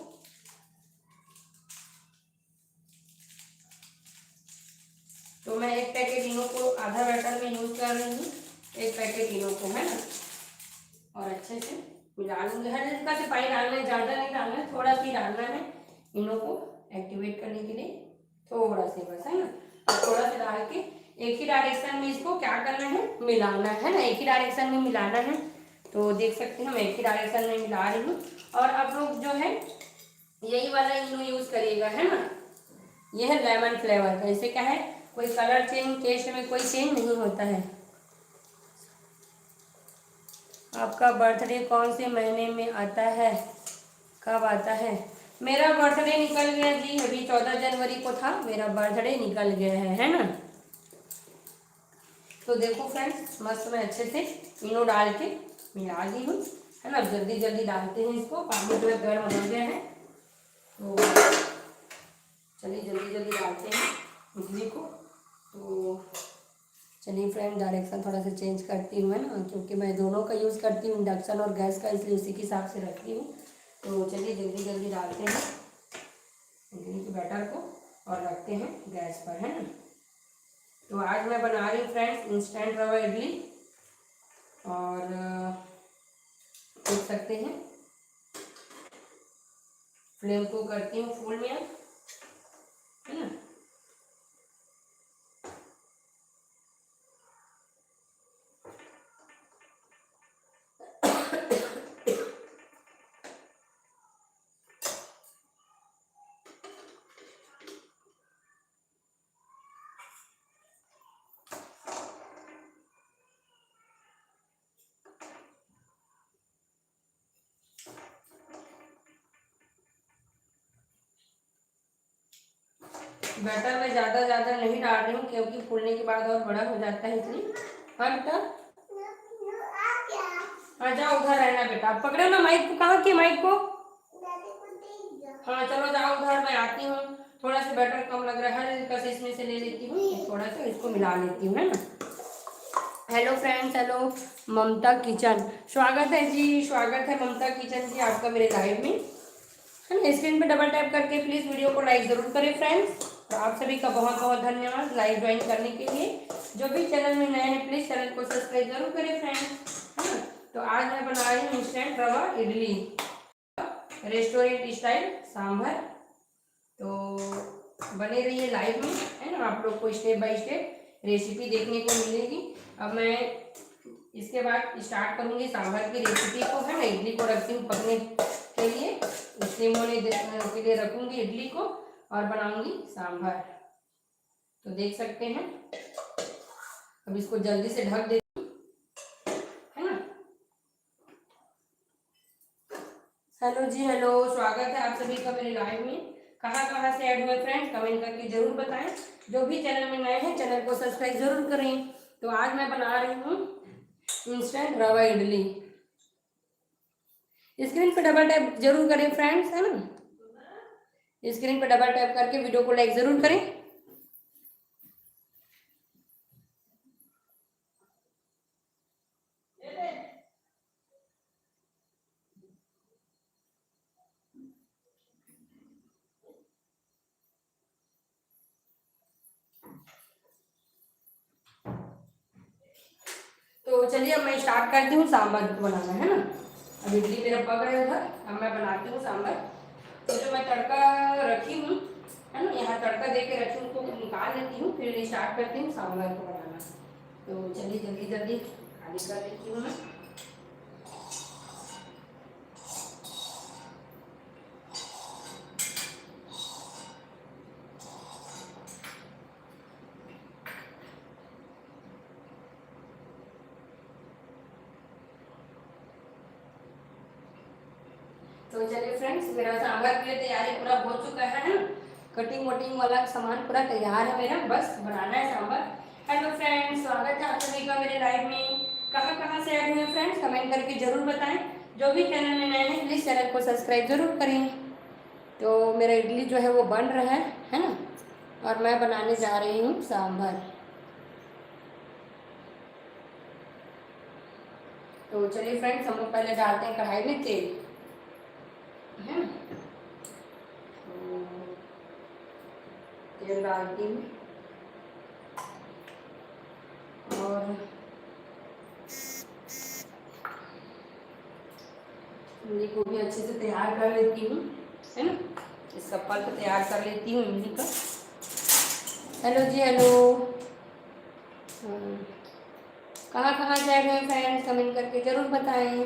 A: तो मैं एक पैकेट इनो को आधा बैटर में यूज कर रही हूँ, एक पैकेट इनो को, है ना। और अच्छे से मिला लूंगी, हर हल्का से पानी डालना है, ज़्यादा नहीं डालना है, थोड़ा सी डालना है इनो को एक्टिवेट करने के लिए, थोड़ा सा बस, है ना। और थोड़ा सा डाल के एक ही डायरेक्शन में इसको क्या करना है, मिलाना है ना, एक ही डायरेक्शन में मिलाना है। तो देख सकते हैं मैं एक ही डायरेक्शन में मिला रही हूँ। और आप लोग जो है यही वाला इनो यूज करिएगा, है ना। यह है लेमन फ्लेवर का, इससे क्या है कोई कलर चेंज, टेस्ट में कोई चेंज नहीं होता है। आपका बर्थडे कौन से महीने में आता है, कब आता है? मेरा बर्थडे निकल गया जी, अभी 14 जनवरी को था मेरा बर्थडे, निकल गया है ना। तो देखो फ्रेंड्स, मस्त मैं अच्छे से इनो डाल के मिला दी हूँ, है ना। जल्दी जल्दी डालते हैं इसको, पानी जो है गर्म हो गया है। तो चलिए जल्दी जल्दी डालते हैं इडली को। तो चलिए फ्रेंड, डायरेक्शन थोड़ा सा चेंज करती हूँ, है ना, क्योंकि मैं दोनों का यूज़ करती हूँ, इंडक्शन और गैस का, इसलिए उसी के हिसाब से रखती हूँ। तो चलिए जल्दी जल्दी डालते हैं इडली के बैटर को और रखते हैं गैस पर, है ना। तो आज मैं बना रही हूँ फ्रेंड्स इंस्टेंट रवा इडली, और देख सकते हैं फ्लेम को करती हूँ फुल में, है ना। बैटर मैं ज़्यादा नहीं डाल रही हूँ क्योंकि फूलने के बाद और बड़ा हो जाता है, इसलिए। हाँ बेटा, हाँ जाओ उधर रहना बेटा, पकड़ो ना माइक को, कहाँ की माइक को। हाँ चलो जाओ उधर, मैं आती हूँ। थोड़ा सा बैटर कम लग रहा है, बस इसमें से ले लेती हूँ, थोड़ा सा इसको मिला लेती हूँ, है ना। हेलो फ्रेंड्स, हेलो ममता किचन, स्वागत है जी, स्वागत है ममता किचन जी आपका मेरे लाइव में, है ना। स्क्रीन पे डबल टैप करके प्लीज़ वीडियो को लाइक ज़रूर करें फ्रेंड्स। और आप सभी का बहुत बहुत धन्यवाद लाइव ज्वाइन करने के लिए। जो भी चैनल में नए हैं प्लीज़ चैनल को सब्सक्राइब जरूर करें फ्रेंड्स, है ना। तो आज मैं बना रही हूँ इंस्टेंट रवा इडली, रेस्टोरेंट स्टाइल सांभर। तो बने रहिए लाइव में, है ना, आप लोग को स्टेप बाय स्टेप रेसिपी देखने को मिलेगी। अब मैं इसके बाद स्टार्ट करूँगी सांभर की रेसिपी को, है ना। इडली को रखती हूँ पकने के लिए, स्टीम होने के लिए रखूँगी इडली को और बनाऊँगी सांभर। तो देख सकते हैं, अब इसको जल्दी से ढक दे, है ना। हेलो जी, हेलो, स्वागत है आप सभी का मेरे लाइव में। कहाँ से ऐड हुए फ्रेंड्स कमेंट करके जरूर बताएं। जो भी चैनल में नए हैं चैनल को सब्सक्राइब जरूर करें। तो आज मैं बना रही हूँ इंस्टेंट रवा इडली। स्क्रीन पे डबल टैप जरूर करें फ्रेंड्स, है ना। स्क्रीन पे डबल टैप करके वीडियो को लाइक जरूर करें। तो चलिए अब मैं स्टार्ट करती हूँ सांभर बनाना, है ना। अब इडली मेरा पक रहा है उधर, अब मैं बनाती हूँ सांभर। तो जो मैं तड़का रखी हूँ, है ना, यहाँ तड़का दे के रखी हूँ, उसको निकाल लेती हूँ, फिर स्टार्ट करती हूँ सांभर को बनाना। तो चलिए जल्दी जल्दी खाली कर लेती हूँ मैं। तो चलिए फ्रेंड्स, मेरा सांभर के लिए तैयारी पूरा हो चुका है ना। कटिंग वटिंग वाला सामान पूरा तैयार है मेरा, बस बनाना है सांभर। हेलो फ्रेंड्स, स्वागत है आप सभी का मेरे लाइव में। कहाँ से ऐड हुए फ्रेंड्स कमेंट करके जरूर बताएं। जो भी चैनल में नए हैं प्लीज़ चैनल को सब्सक्राइब जरूर करें। तो मेरा इडली जो है वो बन रहा है ना, और मैं बनाने जा रही हूँ सांभर। तो चलिए फ्रेंड्स, हम लोग पहले डालते हैं कढ़ाई में तेल, है ना। तेल डालती हूँ और इमली को भी अच्छे से तैयार कर लेती हूँ, है ना। इसका पल्प तैयार कर लेती हूँ इमली का। हेलो जी, हेलो, कहाँ से ऐड हुए फ्रेंड्स कमेंट करके जरूर बताएं।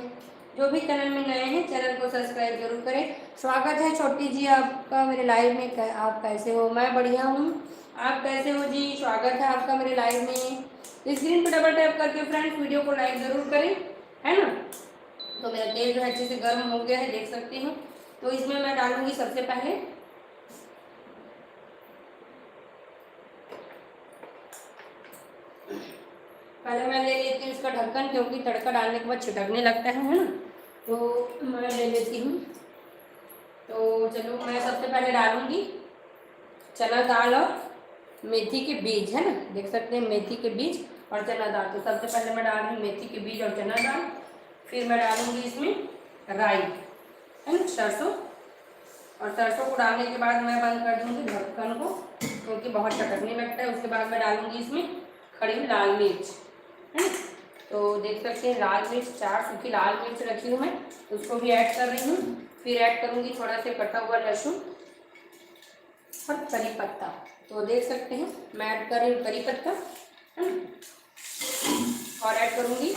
A: जो भी चैनल में नए हैं चैनल को सब्सक्राइब जरूर करें। स्वागत है छोटी जी आपका मेरे लाइव में, आप कैसे हो। मैं बढ़िया हूँ, आप कैसे हो जी, स्वागत है आपका मेरे लाइव में। स्क्रीन पर डबल टैप करके फ्रेंड्स वीडियो को लाइक जरूर करें, है ना। तो मेरा तेल जो है अच्छे से गर्म हो गया है, देख सकते हैं। तो इसमें मैं डालूंगी सबसे पहले मैं ले लेती हूँ इसका ढक्कन, क्योंकि तड़का डालने के बाद छिटकने लगता है ना। तो मैं ले लेती हूँ। तो चलो मैं सबसे पहले डालूंगी चना दाल और मेथी के बीज, है ना। देख सकते हैं मेथी के बीज और चना दाल। तो सबसे पहले मैं डाल रही हूँ मेथी के बीज और चना दाल। फिर मैं डालूंगी इसमें राई, है ना, सरसों। और सरसों को डालने के बाद मैं बंद कर दूंगी ढक्कन को, क्योंकि बहुत चटकने लगता है। उसके बाद मैं डालूंगी इसमें खड़ी लाल मिर्च, है ना। तो देख सकते हैं लाल मिर्च, 4 सूखी लाल मिर्च रखी हूँ मैं, उसको भी ऐड कर रही हूँ। फिर ऐड करूँगी थोड़ा सा कटा हुआ लहसुन और करी पत्ता। तो देख सकते हैं मैं ऐड कर रही हूँ करी पत्ता, है ना, और ऐड करूँगी।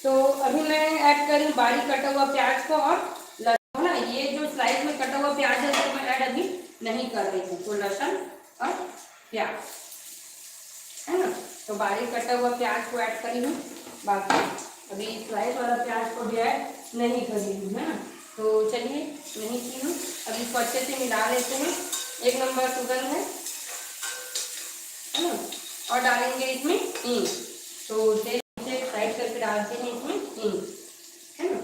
A: तो अभी मैं ऐड कर रही हूँ बारीक कटा हुआ प्याज को और लहसुन, ना। ये जो स्लाइस में कटा हुआ प्याज है तो मैं ऐड अभी नहीं कर रही हूँ। तो लहसुन और प्याज, है ना। तो बारीक कटा हुआ प्याज को ऐड करी हूँ, बाकी अभी स्लाइस वाला प्याज को भी ऐड नहीं करी हूँ, है ना। तो चलिए नहीं की हूँ, अभी इसको अच्छे से मिला लेते हैं। एक नंबर सुगंध है, है ना। और डालेंगे इसमें हींग, तो तेल से फ्राई करके डालते हैं इसमें हींग, है ना।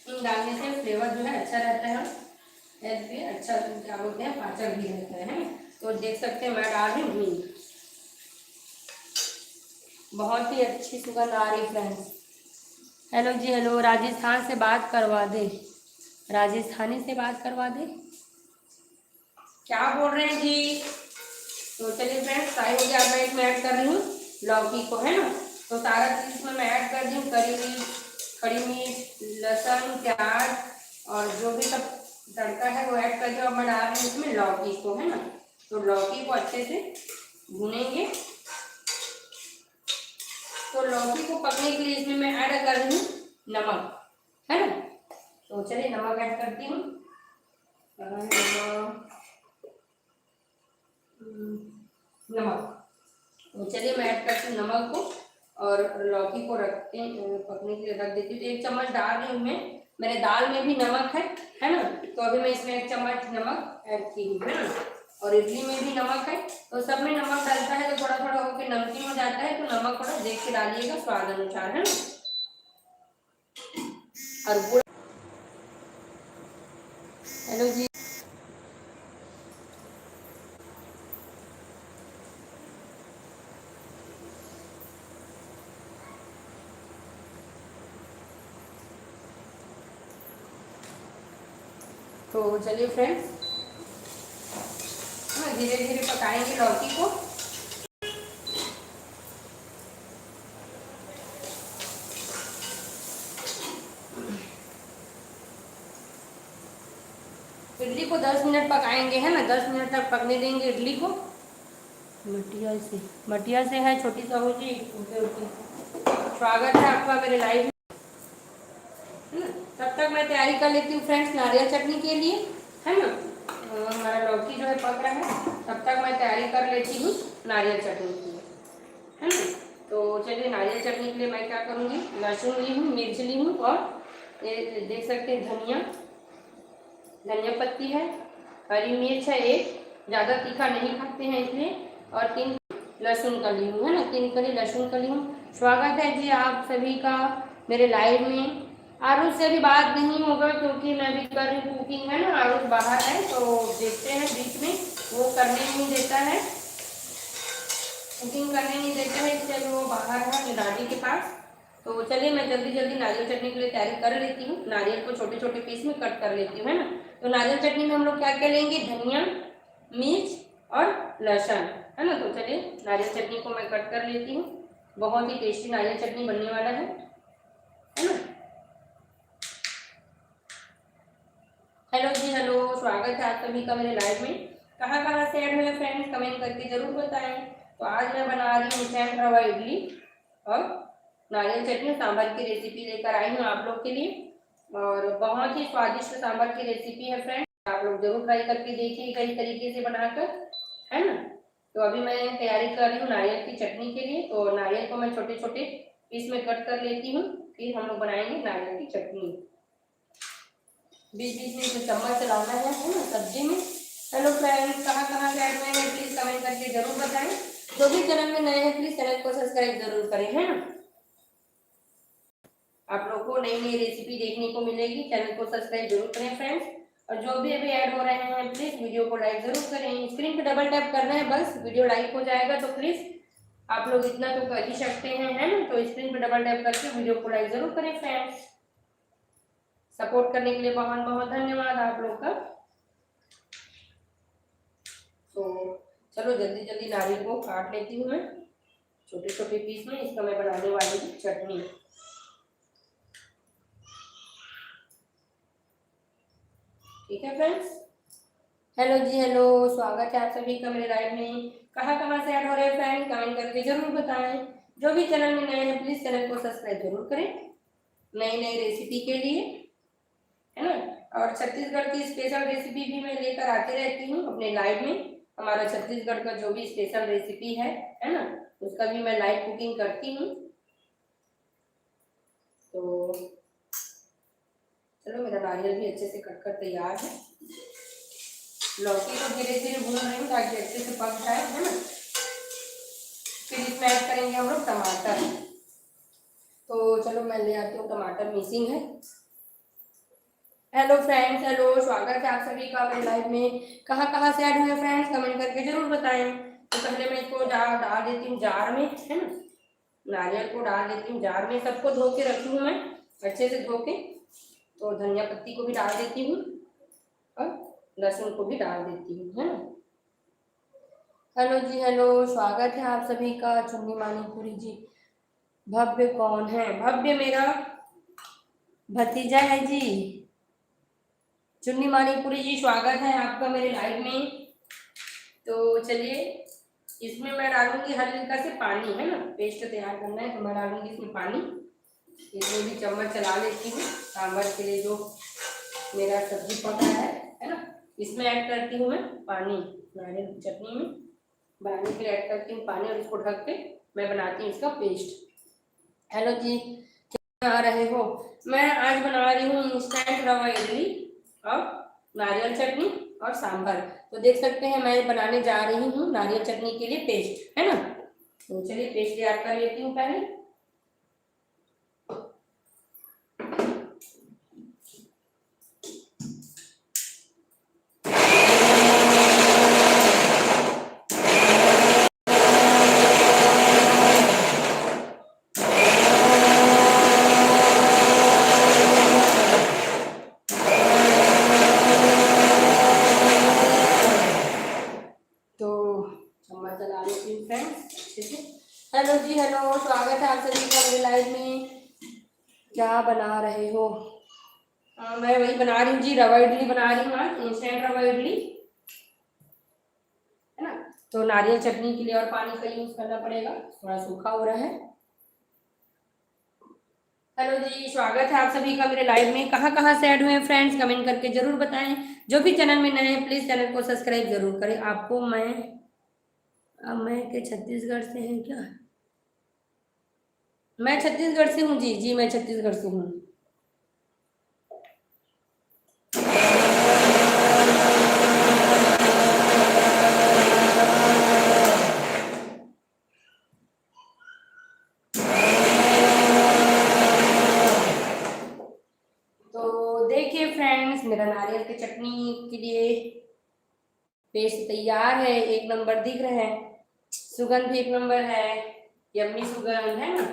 A: हींग डालने से फ्लेवर जो है अच्छा रहता है, हेल्थ भी अच्छा क्या बोलते हैं पाचक भी रहता है ना। तो देख सकते हैं मैं डाल रही हूँ हींग, बहुत ही अच्छी सुगंध आ रही friends. Hello ji hello, Rajasthan से बात करवा दे, राजस्थानी से बात करवा दे, क्या बोल रहे हैं जी। तो चलिए फ्रेंड्स फ्राई हो गया, अब मैं इसमें ऐड कर रही हूँ लौकी को, है ना। तो सारा चीज़ इसमें मैं ऐड कर दी हूँ, खड़ी मिर्च, लहसुन, प्याज और जो भी सब तड़का है वो ऐड करके अब मैं डाल रही हूँ इसमें लौकी को, है ना। तो लौकी को अच्छे से भूनेंगे। तो लौकी को पकने के लिए इसमें मैं ऐड कर रही हूँ नमक, है ना। तो चलिए नमक ऐड करती हूँ, नमक। तो चलिए मैं ऐड करती हूँ नमक को और लौकी को रखते पकने के लिए रख देती हूँ। तो 1 चम्मच डाल रही हूँ मैं, मेरे दाल में भी नमक है ना। तो अभी मैं इसमें 1 चम्मच नमक ऐड की हूँ, है ना। और इडली में भी नमक है, तो सब में नमक डालता है तो थोड़ा थोड़ा होकर नमकीन हो जाता है, तो नमक थोड़ा देख के डालिएगा स्वाद अनुसार, है ना। और गुड़, हेलो जी, तो चलिए फ्रेंड्स धीरे धीरे पकाएंगे लौकी को। इडली को 10 मिनट पकाएंगे, है ना, 10 मिनट तक पकने देंगे इडली को। मटिया से है छोटी साहू जी, स्वागत है आपका मेरे लाइव में, है ना। तब तक मैं तैयारी कर लेती हूँ फ्रेंड्स नारियल चटनी के लिए, है ना। हमारा लौकी जो है पक रहा है, तब तक मैं तैयारी कर लेती हूँ नारियल चटनी की, है ना। तो चलिए नारियल चटनी के लिए मैं क्या करूँगी, लहसुन ली हूँ, मिर्च ली हूँ और ये देख सकते हैं धनिया पत्ती है, हरी मिर्च है एक, ज़्यादा तीखा नहीं खाते हैं इसलिए, और 3 लहसुन कली हूँ, है ना, 3 कली लहसुन कली हूँ। स्वागत है जी आप सभी का मेरे लाइव में। आरुष से भी बात नहीं होगा क्योंकि मैं भी कर रही हूँ कुकिंग, है ना। आरुष बाहर है तो देखते हैं बीच में, वो करने नहीं देता है, कुकिंग करने नहीं देता है, इसलिए वो बाहर है अपनी दादी के पास। तो चलिए मैं जल्दी जल्दी नारियल चटनी के लिए तैयारी कर लेती हूँ। नारियल को छोटे छोटे पीस में कट कर लेती हूँ, है ना। तो नारियल चटनी में हम लोग क्या क्या लेंगे, धनिया, मिर्च और लहसुन, है ना। तो चलिए नारियल चटनी को मैं कट कर लेती हूँ, बहुत ही टेस्टी नारियल चटनी बनने वाला है ना। हेलो जी हेलो, स्वागत है आप सभी का मेरे लाइव में। कहाँ कहाँ से ऐड हुए फ्रेंड्स कमेंट करके जरूर बताएं। तो आज मैं बना रही हूँ सैंड रवा इडली और नारियल चटनी सांभर की रेसिपी लेकर आई हूँ आप लोग के लिए, और बहुत ही स्वादिष्ट सांभर की रेसिपी है फ्रेंड्स, आप लोग जरूर ट्राई करके देखिए कई तरीके से बनाकर, है ना। तो अभी मैं तैयारी कर रही हूँ नारियल की चटनी के लिए। तो नारियल को मैं छोटे छोटे पीस में कट कर लेती हूँ, फिर हम लोग बनाएंगे नारियल की चटनी। बीच बीच में जो चम्मच चलाना है ना सब्जी में। हेलो फ्रेंड्स, कहाँ कहाँ से ऐड में है प्लीज कमेंट करके जरूर बताएं। जो भी चैनल में नए हैं प्लीज चैनल को सब्सक्राइब जरूर करें, है ना। आप लोग को नई नई रेसिपी देखने को मिलेगी, चैनल को सब्सक्राइब जरूर करें फ्रेंड्स। और जो भी अभी ऐड हो रहे हैं प्लीज वीडियो को लाइक जरूर करें, स्क्रीन पे डबल टैप करना है बस, वीडियो लाइक हो जाएगा। तो प्लीज आप लोग इतना तो कर ही सकते हैं, है ना। तो स्क्रीन पे डबल टैप करके वीडियो को लाइक जरूर करें फ्रेंड्स। सपोर्ट करने के लिए बहुत बहुत धन्यवाद आप लोग का। तो चलो जल्दी जल्दी नारियल को काट लेती हूँ मैं छोटे छोटे पीस में, इसका मैं बनाने वाली हूँ चटनी। ठीक है फ्रेंड्स, हेलो जी हेलो, स्वागत है आप सभी का मेरे लाइव में। कहाँ कहाँ से ऐड हो रहे हैं फ्रेंड कमेंट करके जरूर बताएं। जो भी चैनल में नए हैं प्लीज चैनल को सब्सक्राइब जरूर करें नई नई रेसिपी के लिए, है ना। और छत्तीसगढ़ की स्पेशल रेसिपी भी मैं लेकर आती रहती हूँ अपने लाइव में। हमारा छत्तीसगढ़ का जो भी स्पेशल रेसिपी है ना, उसका भी मैं लाइव कुकिंग करती हूँ। तो चलो मेरा नारियल भी अच्छे से कट कर तैयार है, लौकी को धीरे धीरे भून रही हूँ ताकि अच्छे से पक जाए, है ना। फिर इसमें ऐड करेंगे हम लोग टमाटर। तो चलो मैं ले आती हूँ, टमाटर मिसिंग है। हेलो फ्रेंड्स, हेलो, स्वागत है आप सभी का मेरे लाइव में। कहाँ कहाँ से ऐड हुए फ्रेंड्स, कमेंट करके जरूर बताएं। तो पहले मैं इसको डाल देती हूँ जार में, है ना। नारियल को डाल देती हूँ जार में, सबको धो के रखी हूँ मैं अच्छे से धो के। तो धनिया पत्ती को भी डाल देती हूँ और लहसुन को भी डाल देती हूँ, है ना। हेलो जी, हेलो, स्वागत है आप सभी का। चुन्नी मानीपुरी जी, भव्य कौन है? भव्य मेरा भतीजा है जी। चुन्नी मानीपुरी जी, स्वागत है आपका मेरे लाइव में। तो चलिए इसमें मैं डालूंगी हल्का से पानी, है ना। पेस्ट तैयार करना है तो मैं डालूंगी इसमें पानी। इसमें भी चम्मच चला लेती हूँ सांभर के लिए जो मेरा सब्जी पका है ना। इसमें ऐड करती हूँ मैं पानी, नारियल चटनी में बनाने के लिए ऐड करती हूँ पानी और इसको ढक के मैं बनाती हूँ इसका पेस्ट। हेलो जी, क्या बना रहे हो? मैं आज बना रही हूँ इंस्टेंट रवा इडली और नारियल चटनी और सांभर। तो देख सकते हैं मैं बनाने जा रही हूँ नारियल चटनी के लिए पेस्ट, है ना। तो चलिए पेस्ट तैयार कर लेती हूँ पहले। हेलो जी, हेलो, स्वागत है आप सभी का मेरे लाइव में। क्या बना रहे हो? मैं वही बना रही हूँ जी, रवा इडली बना रही हूँ आज, इंस्टेंट रवा इडली, है ना। तो नारियल चटनी के लिए और पानी का यूज करना पड़ेगा, थोड़ा सूखा हो रहा है। हेलो जी, स्वागत है आप सभी का मेरे लाइव में। कहाँ कहाँ से ऐड हुए हैं फ्रेंड्स, कमेंट करके जरूर बताएं। जो भी चैनल में नए हैं प्लीज चैनल को सब्सक्राइब जरूर करें। आपको मैं के छत्तीसगढ़ से हैं क्या? मैं छत्तीसगढ़ से हूँ जी। जी मैं छत्तीसगढ़ से हूँ। तो देखिए फ्रेंड्स, मेरा नारियल की चटनी के लिए पेस्ट तैयार है, एक नंबर दिख रहा है, सुगंध भी एक नंबर है, यम्मी सुगंध, है ना।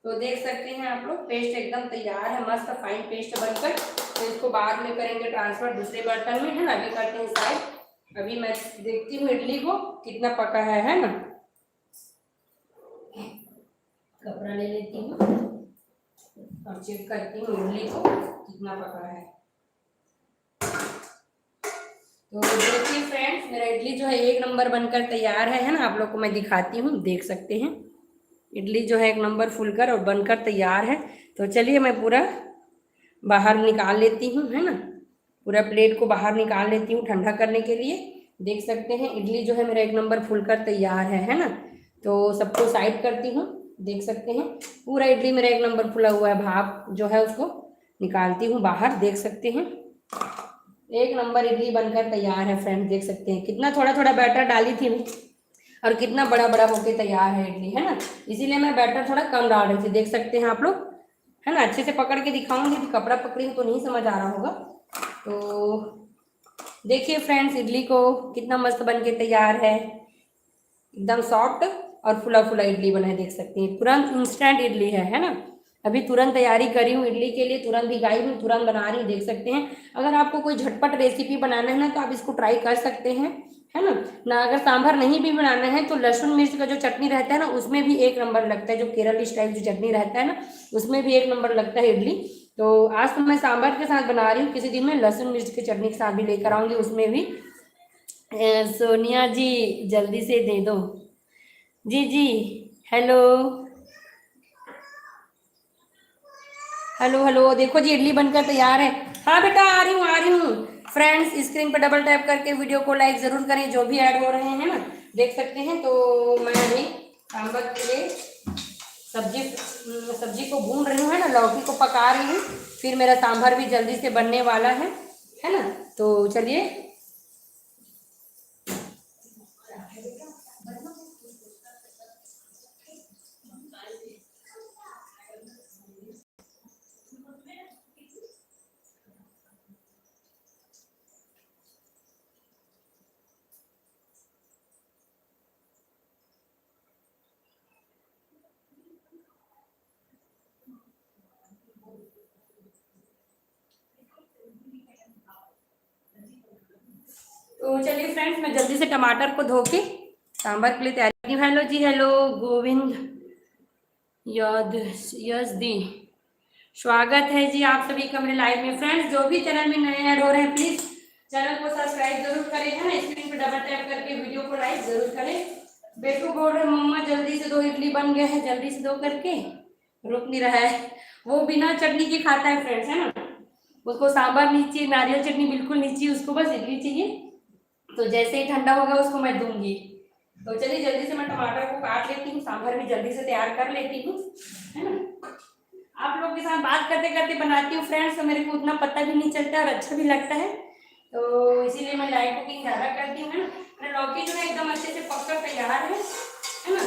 A: तो देख सकते हैं आप लोग पेस्ट एकदम तैयार है, मस्त फाइन पेस्ट बनकर। तो इसको बाद में करेंगे ट्रांसफर दूसरे बर्तन में, है ना। अभी करते हैं साइड। अभी मैं देखती हूँ इडली को कितना पका है ना। कपड़ा ले लेती हूँ और चेक करती हूँ इडली को कितना पका है। तो देखिए फ्रेंड्स, मेरा इडली जो है एक नंबर बनकर तैयार है ना। आप लोग को मैं दिखाती हूँ, देख सकते हैं इडली जो है एक नंबर फुलकर और बनकर तैयार है। तो चलिए मैं पूरा बाहर निकाल लेती हूँ, है ना। पूरा प्लेट को बाहर निकाल लेती हूँ ठंडा करने के लिए। देख सकते हैं इडली जो है मेरा एक नंबर फुलकर तैयार है ना। तो सबको साइड करती हूँ, देख सकते हैं पूरा इडली मेरा एक नंबर फुला हुआ है। भाप जो है उसको निकालती हूँ बाहर, देख सकते हैं एक नंबर इडली बनकर तैयार है फ्रेंड्स। देख सकते हैं कितना थोड़ा थोड़ा बैटर डाली थी मैं और कितना बड़ा बड़ा होके तैयार है इडली, है ना। इसीलिए मैं बैटर थोड़ा कम डाल रही थी, देख सकते हैं आप लोग, है ना। अच्छे से पकड़ के दिखाऊंगी, कपड़ा पकड़ी हूँ तो नहीं समझ आ रहा होगा। तो देखिए फ्रेंड्स, इडली को कितना मस्त बन के तैयार है, एकदम सॉफ्ट और फुला फुला इडली बना है, देख सकते हैं। तुरंत इंस्टेंट इडली है ना। अभी तुरंत तैयारी करी हूँ इडली के लिए, तुरंत भिगाई हूँ, तुरंत बना रही हूँ, देख सकते हैं। अगर आपको कोई झटपट रेसिपी बनाना है ना तो आप इसको ट्राई कर सकते हैं, है ना। अगर सांभर नहीं भी बनाना है तो लहसुन मिर्च का जो चटनी रहता है ना उसमें भी एक नंबर लगता है, जो केरली स्टाइल जो चटनी रहता है ना उसमें भी एक नंबर लगता है इडली। तो आज तो मैं सांभर के साथ बना रही हूँ, किसी दिन मैं लहसुन मिर्च की चटनी के साथ भी लेकर आऊंगी, उसमें भी। सोनिया जी जल्दी से दे दो। जी जी, हेलो हेलो हेलो, देखो जी इडली बनकर तैयार है। हाँ बेटा आ रही हूँ फ्रेंड्स। स्क्रीन पर डबल टैप करके वीडियो को लाइक जरूर करें, जो भी ऐड हो रहे हैं ना, देख सकते हैं। तो मैं अभी सांभर के लिए सब्जी को भून रही हूँ, है ना, लौकी को पका रही हूँ, फिर मेरा सांभर भी जल्दी से बनने वाला है ना। तो चलिए तो चलिए फ्रेंड्स, मैं जल्दी से टमाटर को धो के सांभर के लिए तैयारी। हेलो जी, हेलो गोविंद यद यस दी, स्वागत है जी आप सभी का मेरे लाइव में। फ्रेंड्स, जो भी चैनल में नए ऐड हो रहे हैं प्लीज चैनल को सब्सक्राइब जरूर करें, है ना। स्क्रीन पे डबल टैप करके वीडियो को लाइक जरूर करें। बेटू बोल रहे मम्मा जल्दी से दो, इडली बन गए हैं, जल्दी से दो करके रुक नहीं रहा है। वो बिना चटनी के खाता है फ्रेंड्स, है ना। उसको सांभर नहीं चाहिए, नारियल चटनी बिल्कुल नहीं चाहिए, उसको बस इडली चाहिए। तो जैसे ही ठंडा होगा उसको मैं दूंगी। तो चलिए जल्दी से मैं टमाटर को काट लेती हूँ, सांभर भी जल्दी से तैयार कर लेती हूँ, है ना। आप लोग के साथ बात करते करते बनाती हूँ फ्रेंड्स, तो मेरे को उतना पता भी नहीं चलता और अच्छा भी लगता है, तो इसीलिए मैं लाइव कुकिंग ज़्यादा करती हूँ, है ना। लौकी जो है एकदम अच्छे से पककर तैयार है ना।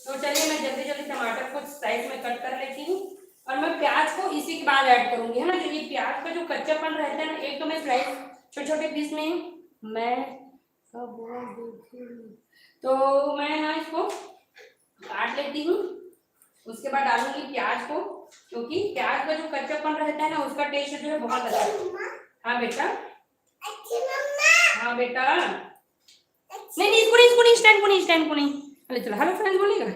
A: तो चलिए मैं जल्दी जल्दी टमाटर को साइज में कट कर लेती हूँ और मैं प्याज को इसी के बाद ऐड करूंगी, है ना। जो ये प्याज का जो कच्चापन रहता है ना, एक तो मैं स्लाइस छोटे छोटे पीस में मैं तो मैं ना इसको काट लेती हूँ। उसके बाद डालूंगी प्याज को, क्योंकि प्याज का जो कच्चापन रहता है ना उसका टेस्ट जो है बहुत अच्छा है। हाँ बेटा, हाँ बेटा, नहीं नहीं इसको नहीं स्टैंड को नहीं। अरे चलो हेलो फ्रेंड्स बोलेगा,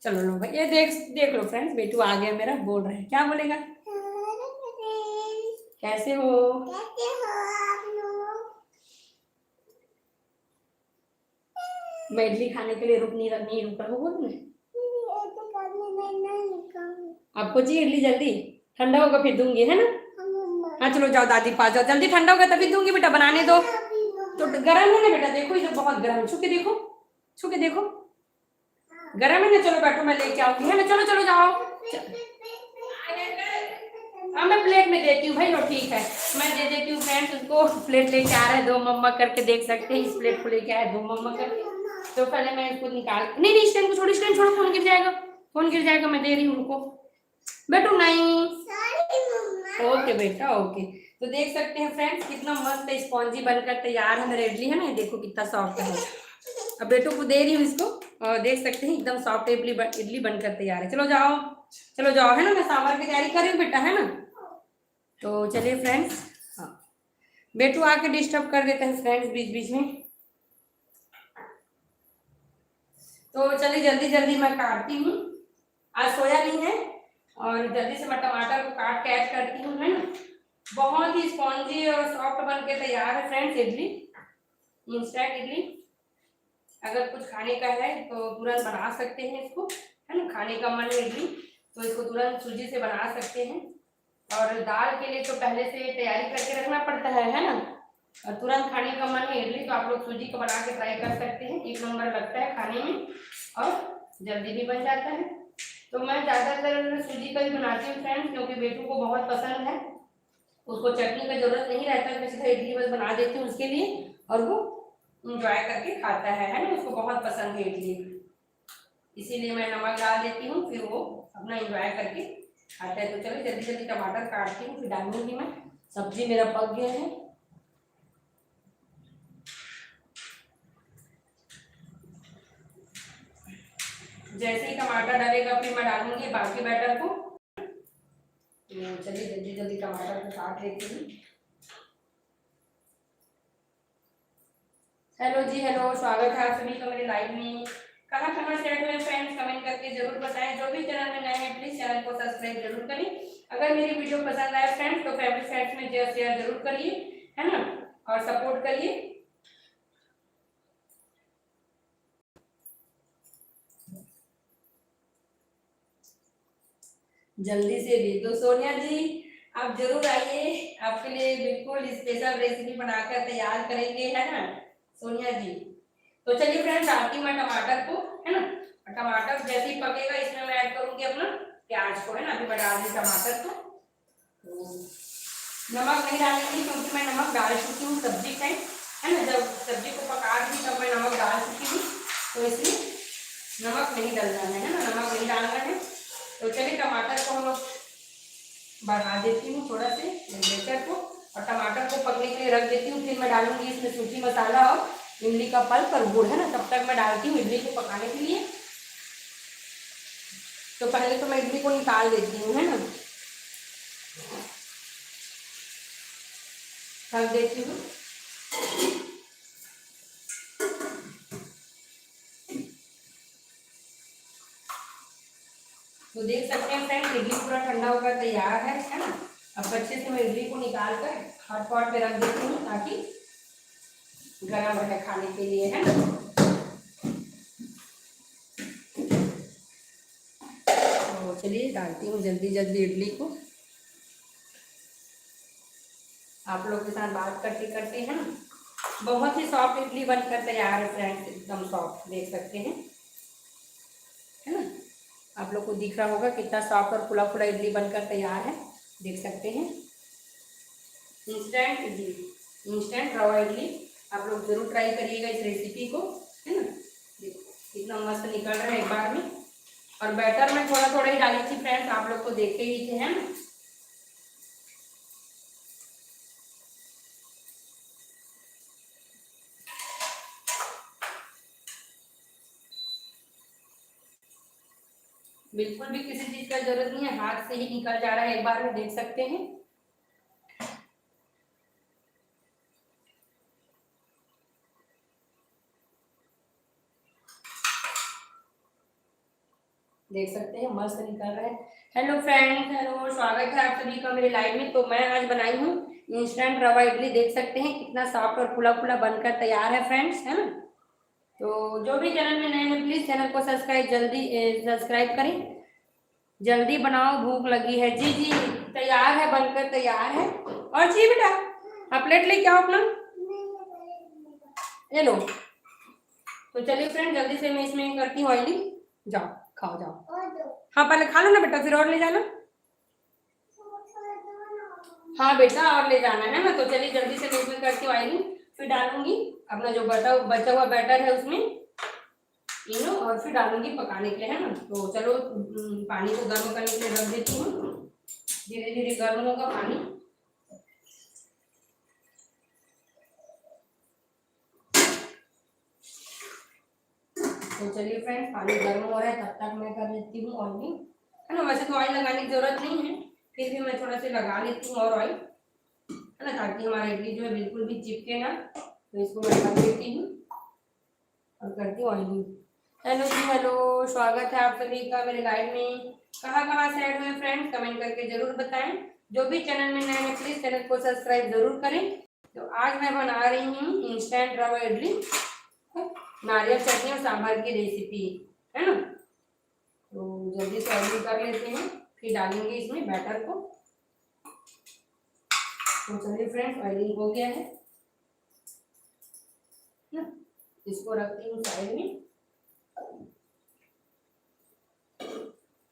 A: चलो लो भाई, ये देख लो फ्रेंड्स, बेटू आ गया मेरा, बोल रहे हैं, क्या बोलेगा, कैसे हो। मैं इडली खाने के लिए नहीं रुका वो बोल रहे। आपको चाहिए इडली, जल्दी ठंडा होगा फिर दूंगी, है ना। हाँ चलो जाओ दादी पास जाओ, जल्दी ठंडा होगा तभी दूंगी बेटा, बनाने दो। तो गरम है ना बेटा, देखो इधर बहुत गरम है, छू के देखो, छू के देखो, गरम है ना। चलो बैठो मैं लेके आऊंगी, है ना। चलो चलो जाओ। हाँ मैं प्लेट में देती हूँ भाई, लो ठीक है, मैं दे देती हूँ फ्रेंड्स। उसको प्लेट लेके आ रहा है, दो मम्मा करके देख सकते हैं, इस प्लेट को लेके आया दो मम्मा करके। तो पहले मैं इसको निकाल, नहीं नहीं स्टैंड को छोड़ो, स्टैंड छोड़ो, फोन गिर जाएगा, फोन गिर जाएगा, मैं दे रही हूँ उनको। बेटू नहीं, ओके बेटा ओके। तो देख सकते हैं फ्रेंड्स कितना मस्त स्पॉन्जी बनकर तैयार है मेरा इडली, है ना। देखो कितना सॉफ्ट है। अब बेटू को दे रही हूँ इसको, और देख सकते हैं एकदम सॉफ्ट इडली बनकर तैयार है। चलो जाओ, चलो जाओ, है ना। मैं सांभर की तैयारी कर रही हूँ बेटा, है ना। तो चलिए फ्रेंड्स, हाँ बेटू आके डिस्टर्ब कर देते हैं फ्रेंड्स बीच बीच में। तो चलिए जल्दी जल्दी मैं काटती हूँ, आज सोया नहीं है, और जल्दी से मैं टमाटर को काट के ऐड करती हूँ, है ना। बहुत ही स्पॉन्जी और सॉफ्ट बन के तैयार है फ्रेंड्स इडली, इंस्टेंट इडली। अगर कुछ खाने का है तो तुरंत बना सकते हैं इसको, है ना। खाने का मन है इडली तो इसको तुरंत सूजी से बना सकते हैं। और दाल के लिए तो पहले से तैयारी करके रखना पड़ता है ना। और तुरंत खाने का मन है इडली तो आप लोग सूजी को बना के ट्राई कर सकते हैं, एक नंबर लगता है खाने में और जल्दी भी बन जाता है। तो मैं ज़्यादातर सूजी का ही बनाती हूँ फ्रेंड्स, क्योंकि बेटू को बहुत पसंद है, उसको चटनी का जरूरत नहीं रहता, मैं सीधा इडली बस बना देती हूँ उसके लिए और वो इंजॉय करके खाता है ना। उसको बहुत पसंद है इडली, इसीलिए मैं नमक डाल देती हूँ, फिर वो अपना इंजॉय करके खाता है। तो चलो जल्दी जल्दी टमाटर काटती हूँ, फिर डालूंगी मैं। सब्जी मेरा पक गया है। जैसे ही टमाटर डालेगा फिर मैं डालूंगी बाकी बैटर को। तो चलिए जल्दी जल्दी टमाटर को काट लेती हूँ। हेलो जी, हेलो, स्वागत है आप सभी का मेरे लाइव में। कहाँ कहाँ से ऐड हुए फ्रेंड्स कमेंट करके जरूर बताएं। जो भी चैनल में नए हैं प्लीज चैनल को सब्सक्राइब जरूर करें। अगर मेरी वीडियो पसंद आए फ्रेंड्स तो फैमिली फ्रेंड्स में शेयर जरूर करिए, है ना, और सपोर्ट करिए। जल्दी से दे दो सोनिया जी, आप जरूर आइए, आपके लिए बिल्कुल स्पेशल रेसिपी बनाकर तैयार करेंगे, है ना सोनिया जी। तो चलिए फ्रेंड्स डालती हूँ मैं टमाटर को, है ना। टमाटर जैसे ही पकेगा इसमें मैं ऐड करूंगी अपना प्याज को, है ना। अभी मैं डाल दी टमाटर को। तो नमक नहीं डालेंगी क्योंकि मैं नमक डाल चुकी हूँ सब्जी का, है ना। जब सब्जी को पका दी तब मैं नमक डाल चुकी हूँ, तो इसलिए नमक नहीं डालना है ना, नमक नहीं डालना है। तो चलिए टमाटर को हम लोग बढ़ा देती हूँ थोड़ा से बेटर को, और टमाटर को पकने के लिए रख देती हूँ। फिर मैं डालूंगी इसमें सूखी मसाला और इमली का पल्प और गुड़, है ना। तब तक मैं डालती हूँ इडली को पकाने के लिए। तो पहले तो मैं इडली को निकाल देती हूँ, है ना, रख देती हूँ। तो देख सकते हैं फ्रेंड्स, इडली पूरा ठंडा होकर तैयार है ना। अब अच्छे से मैं इडली को निकाल कर हॉट पॉट पे रख देती हूँ ताकि गर्म रहे खाने के लिए, है ना। तो चलिए डालती हूँ जल्दी जल्दी इडली को। आप लोग के साथ बात करते करते हैं ना, बहुत ही सॉफ्ट इडली बनकर तैयार है फ्रेंड्स, एकदम सॉफ्ट, देख सकते हैं, है ना। आप लोग को दिख रहा होगा कितना सॉफ्ट और फुला फुला इडली बनकर तैयार है, देख सकते हैं। इंस्टेंट इडली, इंस्टेंट रवा इडली आप लोग जरूर ट्राई करिएगा इस रेसिपी को, है ना। देखो कितना मस्त निकल रहा है एक बार में। और बैटर में थोड़ा थोड़ा ही डाली थी फ्रेंड्स, आप लोग को देखते ही थे, है ना। बिल्कुल भी किसी चीज का जरूरत नहीं है, हाथ से ही निकल जा रहा है एक बार में, देख सकते हैं। देख सकते हैं मस्त निकल रहा है। हेलो फ्रेंड्स, हेलो, स्वागत है आप सभी का मेरे लाइव में। तो मैं आज बनाई हूँ इंस्टेंट रवा इडली, देख सकते हैं कितना सॉफ्ट और फुला फुला बनकर तैयार है फ्रेंड्स, है ना। तो जो भी चैनल में नए हैं प्लीज चैनल को सब्सक्राइब करें। जल्दी बनाओ भूख लगी है। जी जी तैयार है, बनकर तैयार है। और जी बेटा आप प्लेट लेके आओ अपना, ये लो। तो चलिए फ्रेंड जल्दी से मैं इसमें करती हूँ ऑयलिंग। जाओ खाओ जाओ, हाँ पहले खा लो ना बेटा, फिर और ले जाना। हाँ बेटा और ले जाना है ना। तो चलिए जल्दी से मैं इसमें करती हूँ ऑयलिंग, फिर डालूंगी अपना जो बचा हुआ बैटर है उसमें इनो, और फिर डालूंगी पकाने के लिए, है ना। तो चलो पानी को गर्म करने के लिए रख देती हूँ, धीरे धीरे गर्म होगा पानी। तो चलिए फ्रेंड्स पानी गर्म हो रहा है, तब तक मैं कर लेती हूँ ऑयलिंग, है ना। वैसे तो ऑयल लगाने की जरूरत नहीं है, फिर भी मैं थोड़ा सा लगा लेती हूँ और ऑयल, है ना, ताकि हमारा इडली जो है बिल्कुल भी चिपके ना। तो इसको मैं कर देती हूँ और करती हूँ ऑयलिंग। हेलो जी हेलो, स्वागत है आप सभी का मेरे लाइव में। कहाँ से ऐड हुए फ्रेंड्स कमेंट करके जरूर बताएं। जो भी चैनल में नए हैं प्लीज चैनल को सब्सक्राइब जरूर करें। तो आज मैं बना रही हूँ इंस्टेंट रवा इडली, नारियल चटनी और सांभर की रेसिपी, है ना। तो जल्दी से ऑयलिंग कर लेते हैं, फिर डालेंगे इसमें बैटर को। तो चलिए फ्रेंड्स ऑयलिंग हो गया है ना, इसको रखती हूँ साइड में।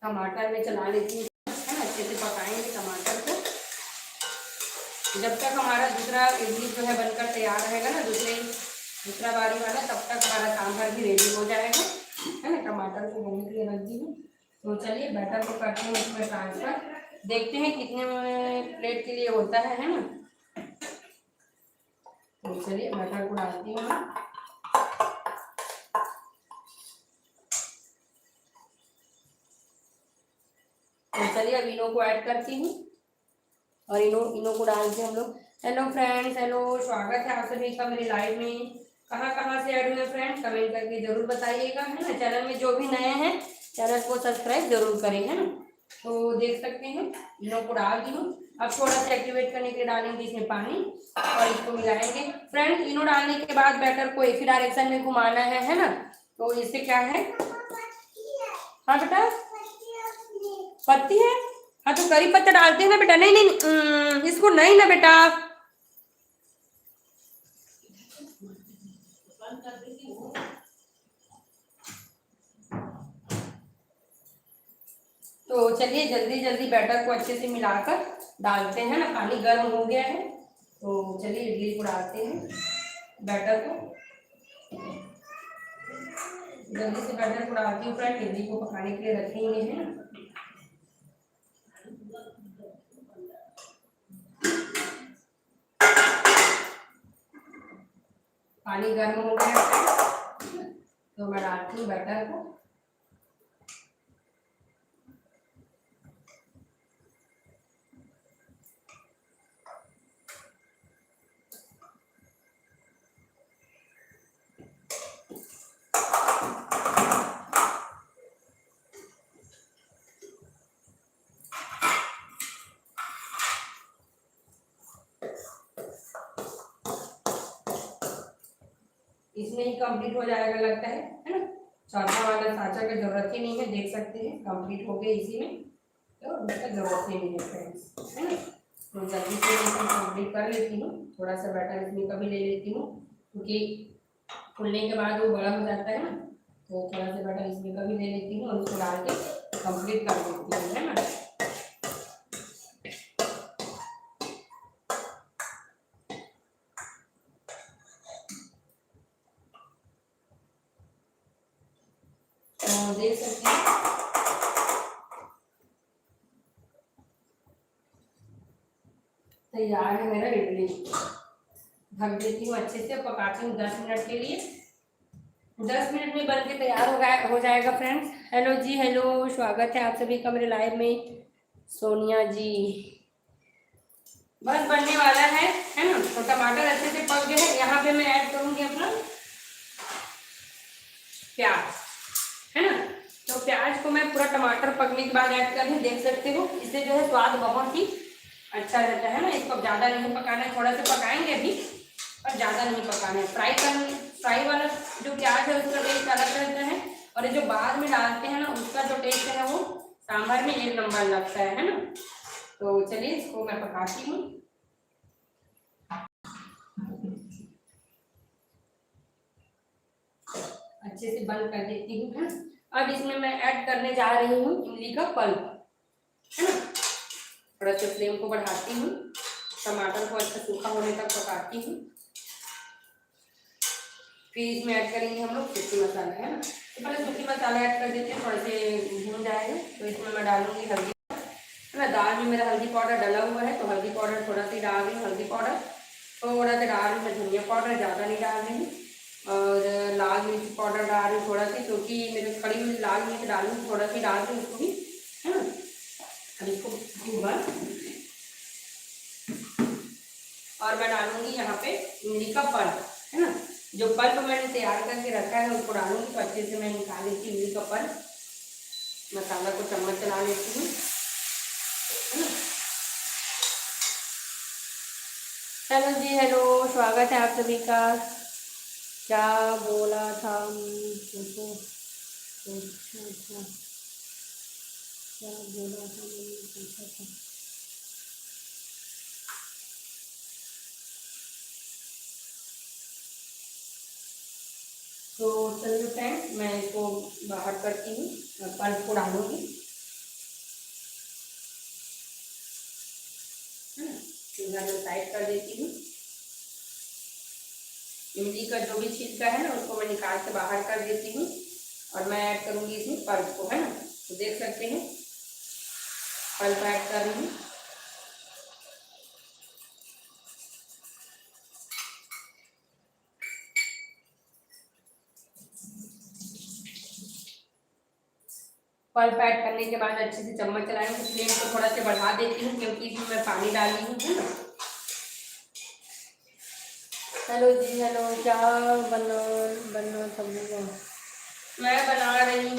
A: टमाटर में चला लेती हूँ, है ना, अच्छे से पकाएंगे टमाटर को जब तक हमारा दूसरा इडली जो है बनकर तैयार रहेगा ना, दूसरा बारी वाला, तब तक हमारा सांभर भी रेडी हो जाएगा, है ना। टमाटर को होने के लिए रख दी हूँ। तो चलिए बैटर को करते हैं इसमें ट्रांसफर, देखते हैं कितने प्लेट के लिए होता है ना। तो चलिए बैटर को डालती हूँ। तो चलिए अब इनो को ऐड करती हूँ और इनो को डाल के हम लोग। हेलो फ्रेंड्स, हेलो, स्वागत है आप सभी का मेरे लाइव में। कहाँ से ऐड हुए फ्रेंड्स कमेंट करके जरूर बताइएगा, है ना। चैनल में जो भी नए हैं चैनल को सब्सक्राइब जरूर करें, है ना। तो देख सकते हैं इनो को डाल दी हूँ। अब थोड़ा सा एक्टिवेट करने के लिए डालेंगे इसमें पानी और इसको मिलाएंगे फ्रेंड्स। इनो डालने के बाद बैटर को एक ही डायरेक्शन में घुमाना है ना। तो इससे क्या है, हाँ बेटा पत्ती है, हाँ तो करी पत्ता डालते हैं ना बेटा। नहीं नहीं इसको नहीं ना बेटा। तो चलिए जल्दी जल्दी बैटर को अच्छे से मिलाकर डालते हैं ना। पानी गर्म हो गया है, तो चलिए इडली को डालते हैं बैटर को। जल्दी से बैटर को डालती हूँ फ्रेंड, इडली को पकाने के लिए रखेंगे, है ना। पानी गर्म हो गया है तो मैं डालती हूँ बैटर को। इसमें ही कंप्लीट हो जाएगा लगता है ना। चौथा वाला साँचा की जरूरत ही नहीं है, देख सकते हैं कंप्लीट हो गया इसी में, तो उसका जरूरत ही नहीं है फ्रेंड्स, है ना। तो जल्दी से मैं कंप्लीट कर लेती हूँ, थोड़ा सा बैटर इसमें का भी ले लेती हूँ क्योंकि फूलने के बाद वो बड़ा हो जाता है ना, तो थोड़ा सा बैटर इसमें का भी ले लेती हूँ और उसको डाल के कंप्लीट कर देती हूँ, है ना। तो देख सकते हैं तैयार है मेरा इडली। ढक देती हूँ अच्छे से, पकाती हूँ 10 मिनट के लिए। 10 मिनट में बन के तैयार हो जाएगा फ्रेंड्स। हेलो जी, हेलो, स्वागत है आप सभी का मेरे लाइव में। सोनिया जी, बस बनने वाला है ना। तो टमाटर अच्छे से पक गए हैं। यहाँ पे मैं ऐड करूंगी अपना प्याज, है ना। तो प्याज को मैं पूरा टमाटर पकने के बाद ऐड कर रही हूँ, देख सकते हो। इससे जो है स्वाद बहुत ही अच्छा रहता है ना। इसको ज़्यादा नहीं पकाना है, थोड़ा सा पकाएंगे अभी और ज़्यादा नहीं पकाना है। फ्राई वाला जो प्याज है उसका टेस्ट अलग रहता है, और ये जो बाद में डालते हैं ना उसका जो टेस्ट है वो सांभर में 1 नंबर लगता है ना। तो चलिए इसको मैं पकाती हूँ। अच्छे से बंद कर देती हूँ, है ना। अब इसमें मैं ऐड करने जा रही हूँ इमली का पल्प, है ना। थोड़ा सा फ्लेम को बढ़ाती हूँ, टमाटर को अच्छा सूखा होने तक पकाती हूँ। फिर इसमें ऐड करेंगे हम लोग सूखी मसाला, है ना। तो पहले सूखी मसाला ऐड कर देते हैं, थोड़े से भून जाएगा। तो इसमें मैं डालूंगी हल्दी, है ना। दाल में मेरा हल्दी पाउडर डला हुआ है, तो हल्दी पाउडर थोड़ा सा डाल रही हूँ। हल्दी पाउडर थोड़ा सा डाल रही हूँ, धनिया पाउडर ज़्यादा नहीं डाल रही हूँ, और लाल मिर्च पाउडर डाल रही हूँ थोड़ा सी, क्योंकि मेरे खड़ी हुई लाल मिर्च डालूँ थोड़ा सी डाल रही हूँ उसको भी, है ना। अब इसको भूना, और मैं डालूंगी यहाँ पे इमली का पल्प, है ना। जो पल्प मैंने तैयार करके रखा है उसको डालूंगी। तो अच्छे से मैं निकाल लेती हूँ इमली का पल्प, मसाला को चम्मच चला लेती हूँ, है ना। हेलो जी, हेलो, स्वागत है आप सभी का। क्या बोला था मुझको, पूछा था, क्या बोला था मैंने पूछा था। तो चलिए फ्रेंड्स, मैं इसको बाहर करती हूँ, पल्प को डालूंगी, है ना। चूल्हा में साइड कर देती हूँ। इमली का जो भी छिलका है ना उसको मैं निकाल के बाहर कर देती हूँ, और मैं ऐड करूँगी इसमें पल्प को, है ना। तो देख सकते हैं पल्प ऐड कर रही हूँ। पल्प ऐड करने के बाद अच्छे से चम्मच चलाएंगे। फ्लेम को थोड़ा सा बढ़ा देती हूँ क्योंकि इसमें मैं पानी डाली हूँ, है ना। हेलो जी, हेलो, क्या बना सब लोग। मैं बना रही हूँ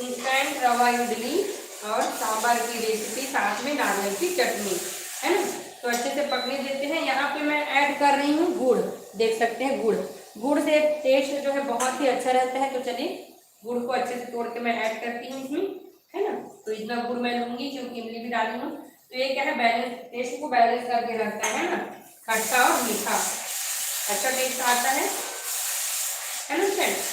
A: इंस्टेंट रवा इडली और सांभर की रेसिपी, साथ में नारियल की चटनी, है ना। तो अच्छे से पकने देते हैं। यहाँ पे मैं ऐड कर रही हूँ गुड़, देख सकते हैं गुड़ से टेस्ट जो है बहुत ही अच्छा रहता है। तो चलिए गुड़ को अच्छे से तोड़ के मैं ऐड करती हूँ इसमें, है ना। तो इतना गुड़ मैं लूंगी क्योंकि इमली भी डाली हूँ, तो ये क्या है, बैलेंस, टेस्ट को बैलेंस करके रखता है ना। खट्टा और मीठा अच्छा टेस्ट आता है ना फ्रेंड्स।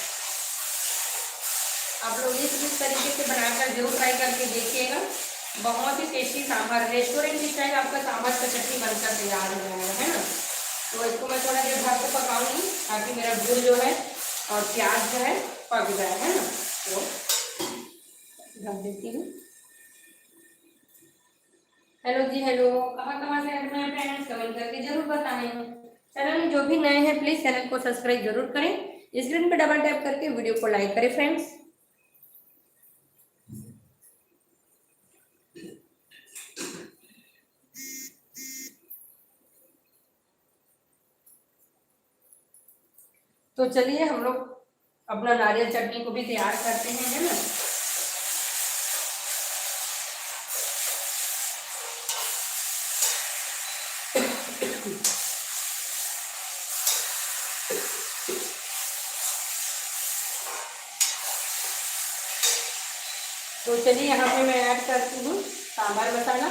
A: आप लोग इस तरीके से बनाकर जरूर ट्राई करके देखिएगा। बहुत ही टेस्टी सांभर, रेस्टोरेंट स्टाइल आपका सांभर का चटनी बनकर तैयार हो जाएगा, है ना। तो इसको मैं थोड़ा देर ढक के पकाऊंगी ताकि मेरा गुड़ जो है और प्याज जो है पक जाए, है ना। तो ढक देती हूँ। हेलो जी, हेलो, कहाँ से ऐड में फ्रेंड्स, कमेंट करके जरूर बताएं। चैनल में जो भी नए हैं प्लीज चैनल को सब्सक्राइब जरूर करें। स्क्रीन पे डबल टैप करके वीडियो को लाइक करें फ्रेंड्स। तो चलिए हम लोग अपना नारियल चटनी को भी तैयार करते हैं, है ना। तो चलिए यहाँ पे मैं ऐड करती हूँ सांभर मसाला,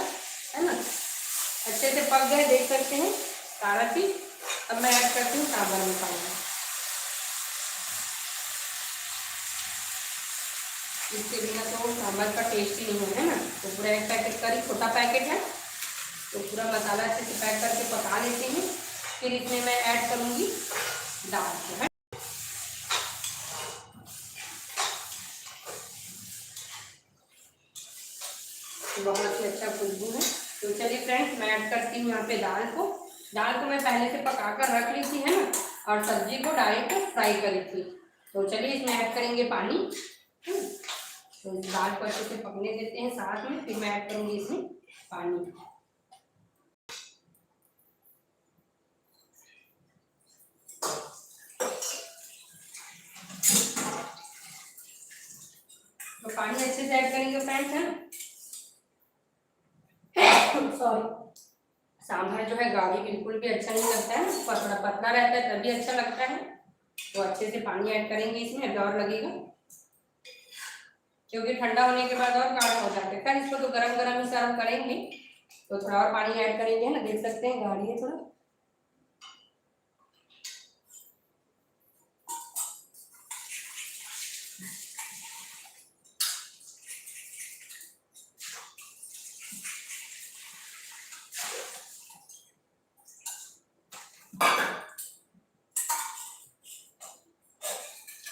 A: है ना। अच्छे से पक गए, देख सकते हैं सारा चीज। अब मैं ऐड करती हूँ सांभर मसाला। इसके बिना तो सांभर का टेस्ट ही नहीं है ना। तो पूरा एक पैकेट करी, छोटा पैकेट है, तो पूरा मसाला अच्छे से पैक करके पका लेते हैं। फिर इसमें मैं ऐड करूँगी दाल को, है। बहुत ही अच्छा खुशबू है। तो चलिए फ्रेंड्स, मैं ऐड करती हूँ यहाँ पे दाल को। दाल को मैं पहले से पका कर रख ली थी, है ना, और सब्जी को डायरेक्ट फ्राई करी थी। तो चलिए इसमें ऐड करेंगे पानी, है ना। तो दाल को अच्छे से पकने देते हैं साथ में, फिर मैं ऐड करूँगी इसमें पानी। तो पानी अच्छे से ऐड करेंगे फ्रेंड्स, है ना। सॉरी, सांभर जो है गाढ़ी बिल्कुल भी अच्छा नहीं लगता है, थोड़ा पतला रहता है तभी अच्छा लगता है। तो अच्छे से पानी ऐड करेंगे इसमें, अभी और लगेगा, क्योंकि ठंडा होने के बाद और गाढ़ा हो जाता है। खैर इसको तो गरम गरम ही सर्व करेंगे, तो थोड़ा और पानी ऐड करेंगे, है ना। देख सकते हैं गाढ़ी है थोड़ा।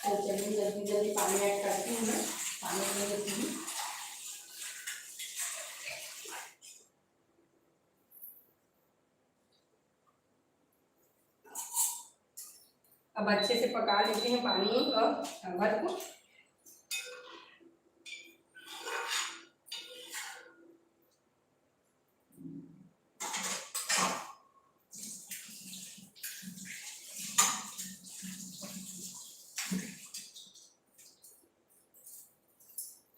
A: तो चलिए जल्दी जल्दी पानी ऐड करती हूँ मैं, पानी में देती हूँ। अब अच्छे से पका लेते हैं पानी और सांभर को।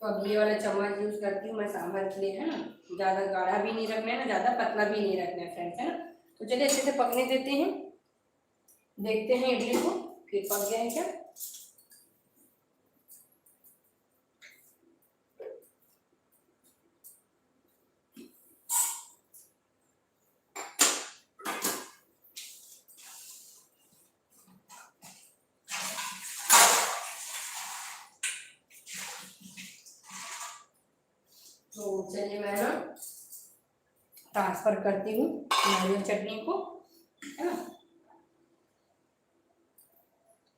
A: तो अब ये वाला चम्मच यूज करती हूँ मैं सांभर के लिए, है ना। ज्यादा गाढ़ा भी नहीं रखना है ना, ज्यादा पतला भी नहीं रखना है फ्रेंड्स, है ना। तो चलिए अच्छे से पकने देते हैं, देखते हैं इडली को कि पक गया है क्या। तो चलिए मैं ना ट्रांसफर करती हूँ नारियल चटनी को, है ना।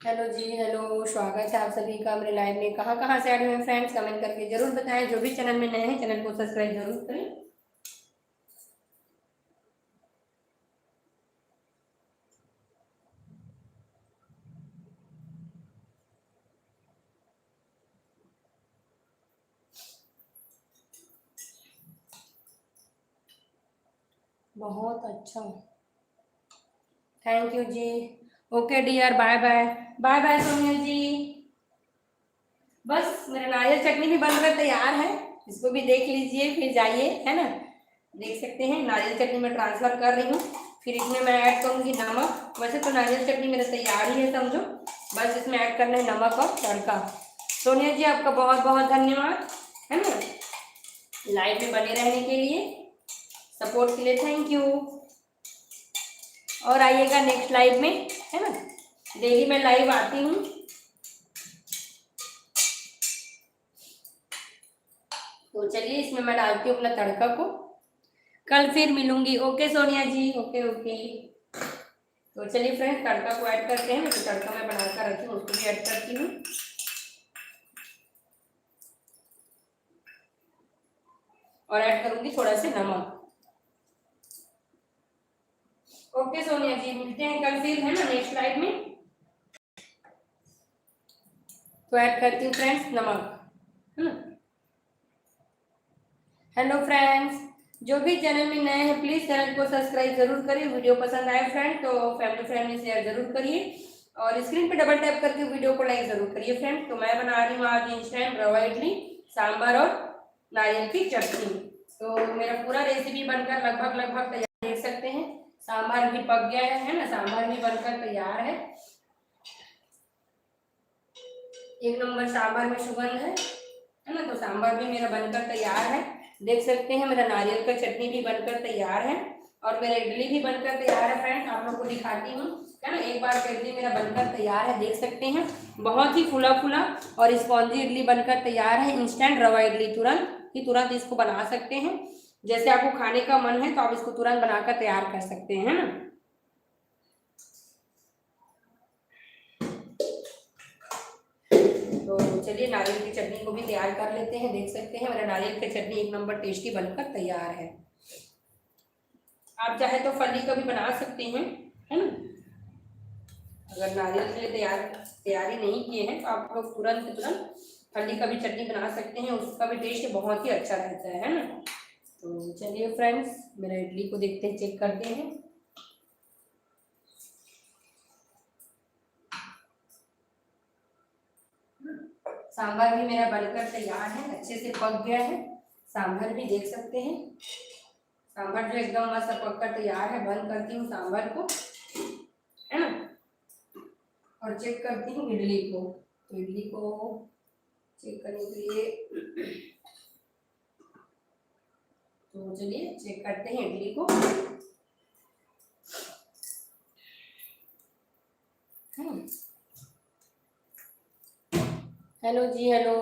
A: हेलो जी, हेलो, स्वागत है आप सभी का मेरे लाइव में। कहाँ कहाँ से आए हुए फ्रेंड्स, कमेंट करके जरूर बताएं। जो भी चैनल में नए हैं चैनल को सब्सक्राइब जरूर करें। बहुत अच्छा, thank you ji. Okay dear, bye bye. Bye bye Sonia ji. बस मेरा नारियल चटनी भी बनकर तैयार है, इसको भी देख लीजिए फिर जाइए, है ना। देख सकते हैं नारियल चटनी में ट्रांसफर कर रही हूँ। फिर इसमें मैं ऐड करूँगी नमक। वैसे तो नारियल चटनी मेरा तैयार ही है समझो, बस इसमें ऐड करना है नमक और तड़का। सोनिया जी आपका बहुत बहुत धन्यवाद, है ना, लाइव में बने रहने के लिए, सपोर्ट के लिए थैंक यू। और आइएगा नेक्स्ट लाइव में, है ना। डेली मैं लाइव आती हूँ। तो चलिए इसमें मैं डालती हूँ अपना तड़का को, कल फिर मिलूंगी। ओके सोनिया जी, ओके ओके। तो चलिए फ्रेंड्स तड़का को ऐड करते हैं। तो तड़का मैं बनाकर रखी हूँ उसको भी ऐड करती हूँ, और ऐड करूंगी थोड़ा सा नमक। ओके सोनिया जी, मिलते हैं कल फिर, है ना, नेक्स्ट लाइव में। तो ऐड करती हूँ फ्रेंड्स नमक, है ना। हेलो फ्रेंड्स, जो भी चैनल में नए हैं प्लीज चैनल को सब्सक्राइब जरूर करिए। वीडियो पसंद आए फ्रेंड तो फैमिली फ्रेंड में शेयर जरूर करिए, और स्क्रीन पे डबल टैप करके वीडियो को लाइक जरूर करिए फ्रेंड। तो मैं बना रही हूँ आज इंस्टेंट रवा इडली, सांभर और नारियल की चटनी। तो मेरा पूरा रेसिपी बनकर लगभग तैयार, देख सकते हैं सांभर भी पक गया है ना, सांभर भी बनकर तैयार है। एक नंबर सांभर में सुगंध है। है ना। तो सांभर भी मेरा बनकर तैयार है, देख सकते हैं। मेरा नारियल का चटनी भी बनकर तैयार है और मेरा इडली भी बनकर तैयार है फ्रेंड्स। आप लोग को दिखाती हूँ, है ना। एक बार इडली मेरा बनकर तैयार है, देख सकते हैं। बहुत ही फुला फुला और स्पॉन्जी इडली बनकर तैयार है। इंस्टेंट रवा इडली, तुरंत इसको बना सकते हैं। जैसे आपको खाने का मन है तो आप इसको तुरंत बनाकर तैयार कर सकते हैं, है ना। तो चलिए नारियल की चटनी को भी तैयार कर लेते हैं। देख सकते हैं मेरा नारियल की चटनी एक नंबर टेस्टी बनकर तैयार है। आप चाहे तो फली का भी बना सकते हैं, है ना। अगर नारियल के लिए तैयारी नहीं किए हैं तो आप लोग तुरंत फली का भी चटनी बना सकते हैं, उसका भी टेस्ट बहुत ही अच्छा रहता है ना। तो चलिए फ्रेंड्स, मेरा इडली को देखते हैं, चेक करते हैं। सांभर भी मेरा बनकर तैयार है, अच्छे से पक गया है। सांभर भी देख सकते हैं, सांभर जो एकदम मस्त पककर तैयार है। बंद करती हूँ सांभर को, है ना, और चेक करती हूँ इडली को। तो इडली को चेक करने के लिए तो चलिए चेक करते हैं इडली को। हेलो जी, हेलो,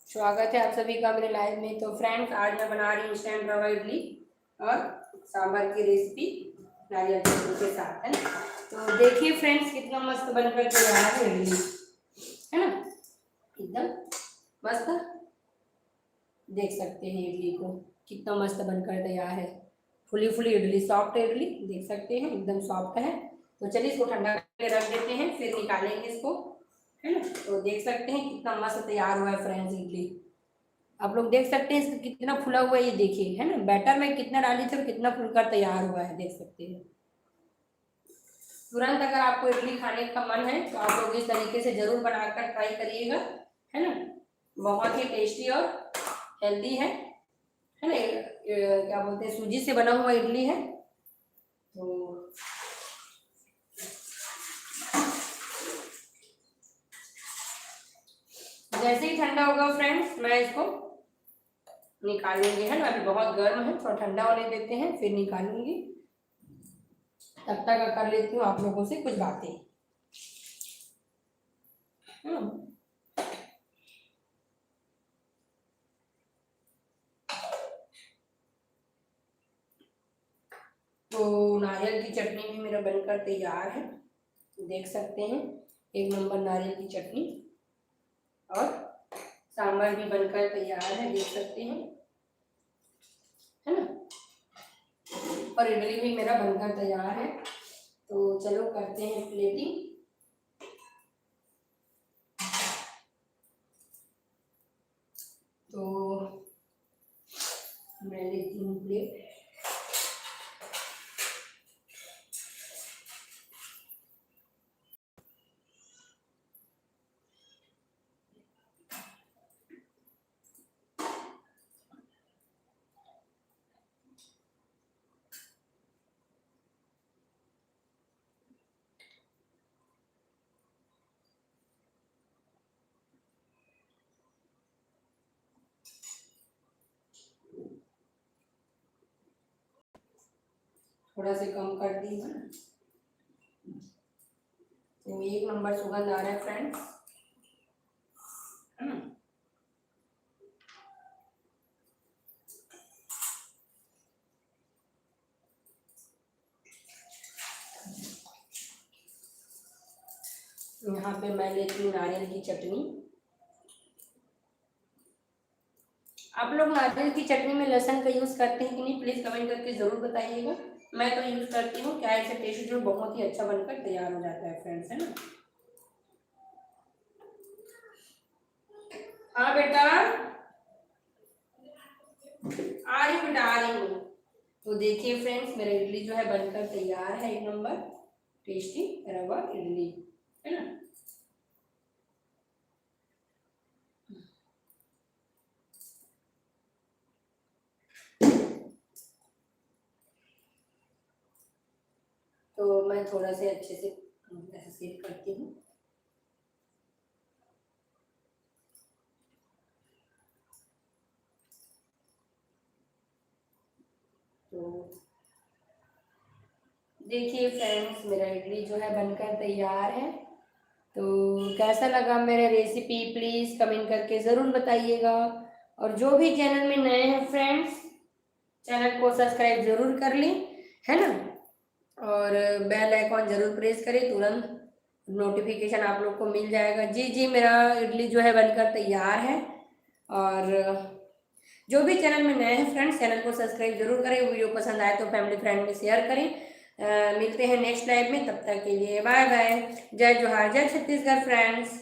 A: स्वागत है आप सभी का मेरे लाइव में। तो फ्रेंड्स, आज मैं बना रही हूँ इंस्टेंट रवा इडली और सांभर की रेसिपी नारियल चटनी के साथ, है ना। तो देखिए फ्रेंड्स, कितना मस्त बनकर तैयार है इडली, है ना, एकदम मस्त। देख सकते हैं इडली को, कितना मस्त बनकर तैयार है। Fully fully idli, soft idli, देख सकते हैं एकदम सॉफ्ट है। तो चलिए इसको ठंडा करके रख देते हैं, फिर निकालेंगे इसको, है ना। तो देख सकते हैं कितना मस्त तैयार हुआ है फ्रेंड्स इडली। आप लोग देख सकते हैं इसका कितना फुला हुआ है, ये देखिए, है ना। बैटर में कितना डाली थी और कितना फुलकर तैयार हुआ है, देख सकते हैं। तुरंत अगर आपको इडली खाने का मन है तो आप लोग इस तरीके से जरूर बनाकर ट्राई करिएगा, है ना। बहुत ही टेस्टी और हेल्दी है ना। क्या बोलते हैं, सूजी से बना हुआ इडली है। तो जैसे ही ठंडा होगा फ्रेंड्स, मैं इसको निकालूंगी, है ना। अभी बहुत गर्म है, थोड़ा ठंडा होने देते हैं फिर निकालूंगी। तब तक कर लेती हूँ आप लोगों से कुछ बातें, है ना। तो नारियल की चटनी भी मेरा बनकर तैयार है, देख सकते हैं। एक नंबर नारियल की चटनी और सांभर भी बनकर तैयार है, देख सकते हैं, है ना। और इडली भी मेरा बनकर तैयार है। तो चलो करते हैं प्लेटिंग। तो मैं लेती हूँ प्लेट। थोड़ा से कम कर दी है ना। तो एक नंबर सुगंध आ रहा है फ्रेंड्स, है ना। यहाँ पे मैं लेती हूँ नारियल की चटनी। आप लोग नारियल की चटनी में लहसुन का यूज करते हैं कि नहीं, प्लीज कमेंट करके जरूर बताइएगा। मैं तो यूज करती हूँ, क्या ऐसे टेस्ट जो बहुत ही अच्छा बनकर तैयार हो जाता है फ्रेंड्स, है ना। हाँ बेटा, आ रही हूँ बेटा, आ रही हूँ। तो देखिए फ्रेंड्स, मेरा इडली जो है बनकर तैयार है, एक नंबर टेस्टी रवा इडली, है ना। तो मैं थोड़ा से अच्छे से ऐसे सेट करती हूँ। तो देखिए फ्रेंड्स, मेरा इडली जो है बनकर तैयार है। तो कैसा लगा मेरा रेसिपी, प्लीज़ कमेंट करके ज़रूर बताइएगा। और जो भी चैनल में नए हैं फ्रेंड्स, चैनल को सब्सक्राइब ज़रूर कर लें, है ना। और बेल आइकॉन ज़रूर प्रेस करें, तुरंत नोटिफिकेशन आप लोग को मिल जाएगा। जी जी, मेरा इडली जो है बनकर तैयार है। और जो भी चैनल में नए हैं फ्रेंड्स, चैनल को सब्सक्राइब जरूर करें। वीडियो पसंद आए तो फैमिली फ्रेंड में शेयर करें। मिलते हैं नेक्स्ट लाइव में, तब तक के लिए बाय बाय। जय जोहार, जय छत्तीसगढ़ फ्रेंड्स।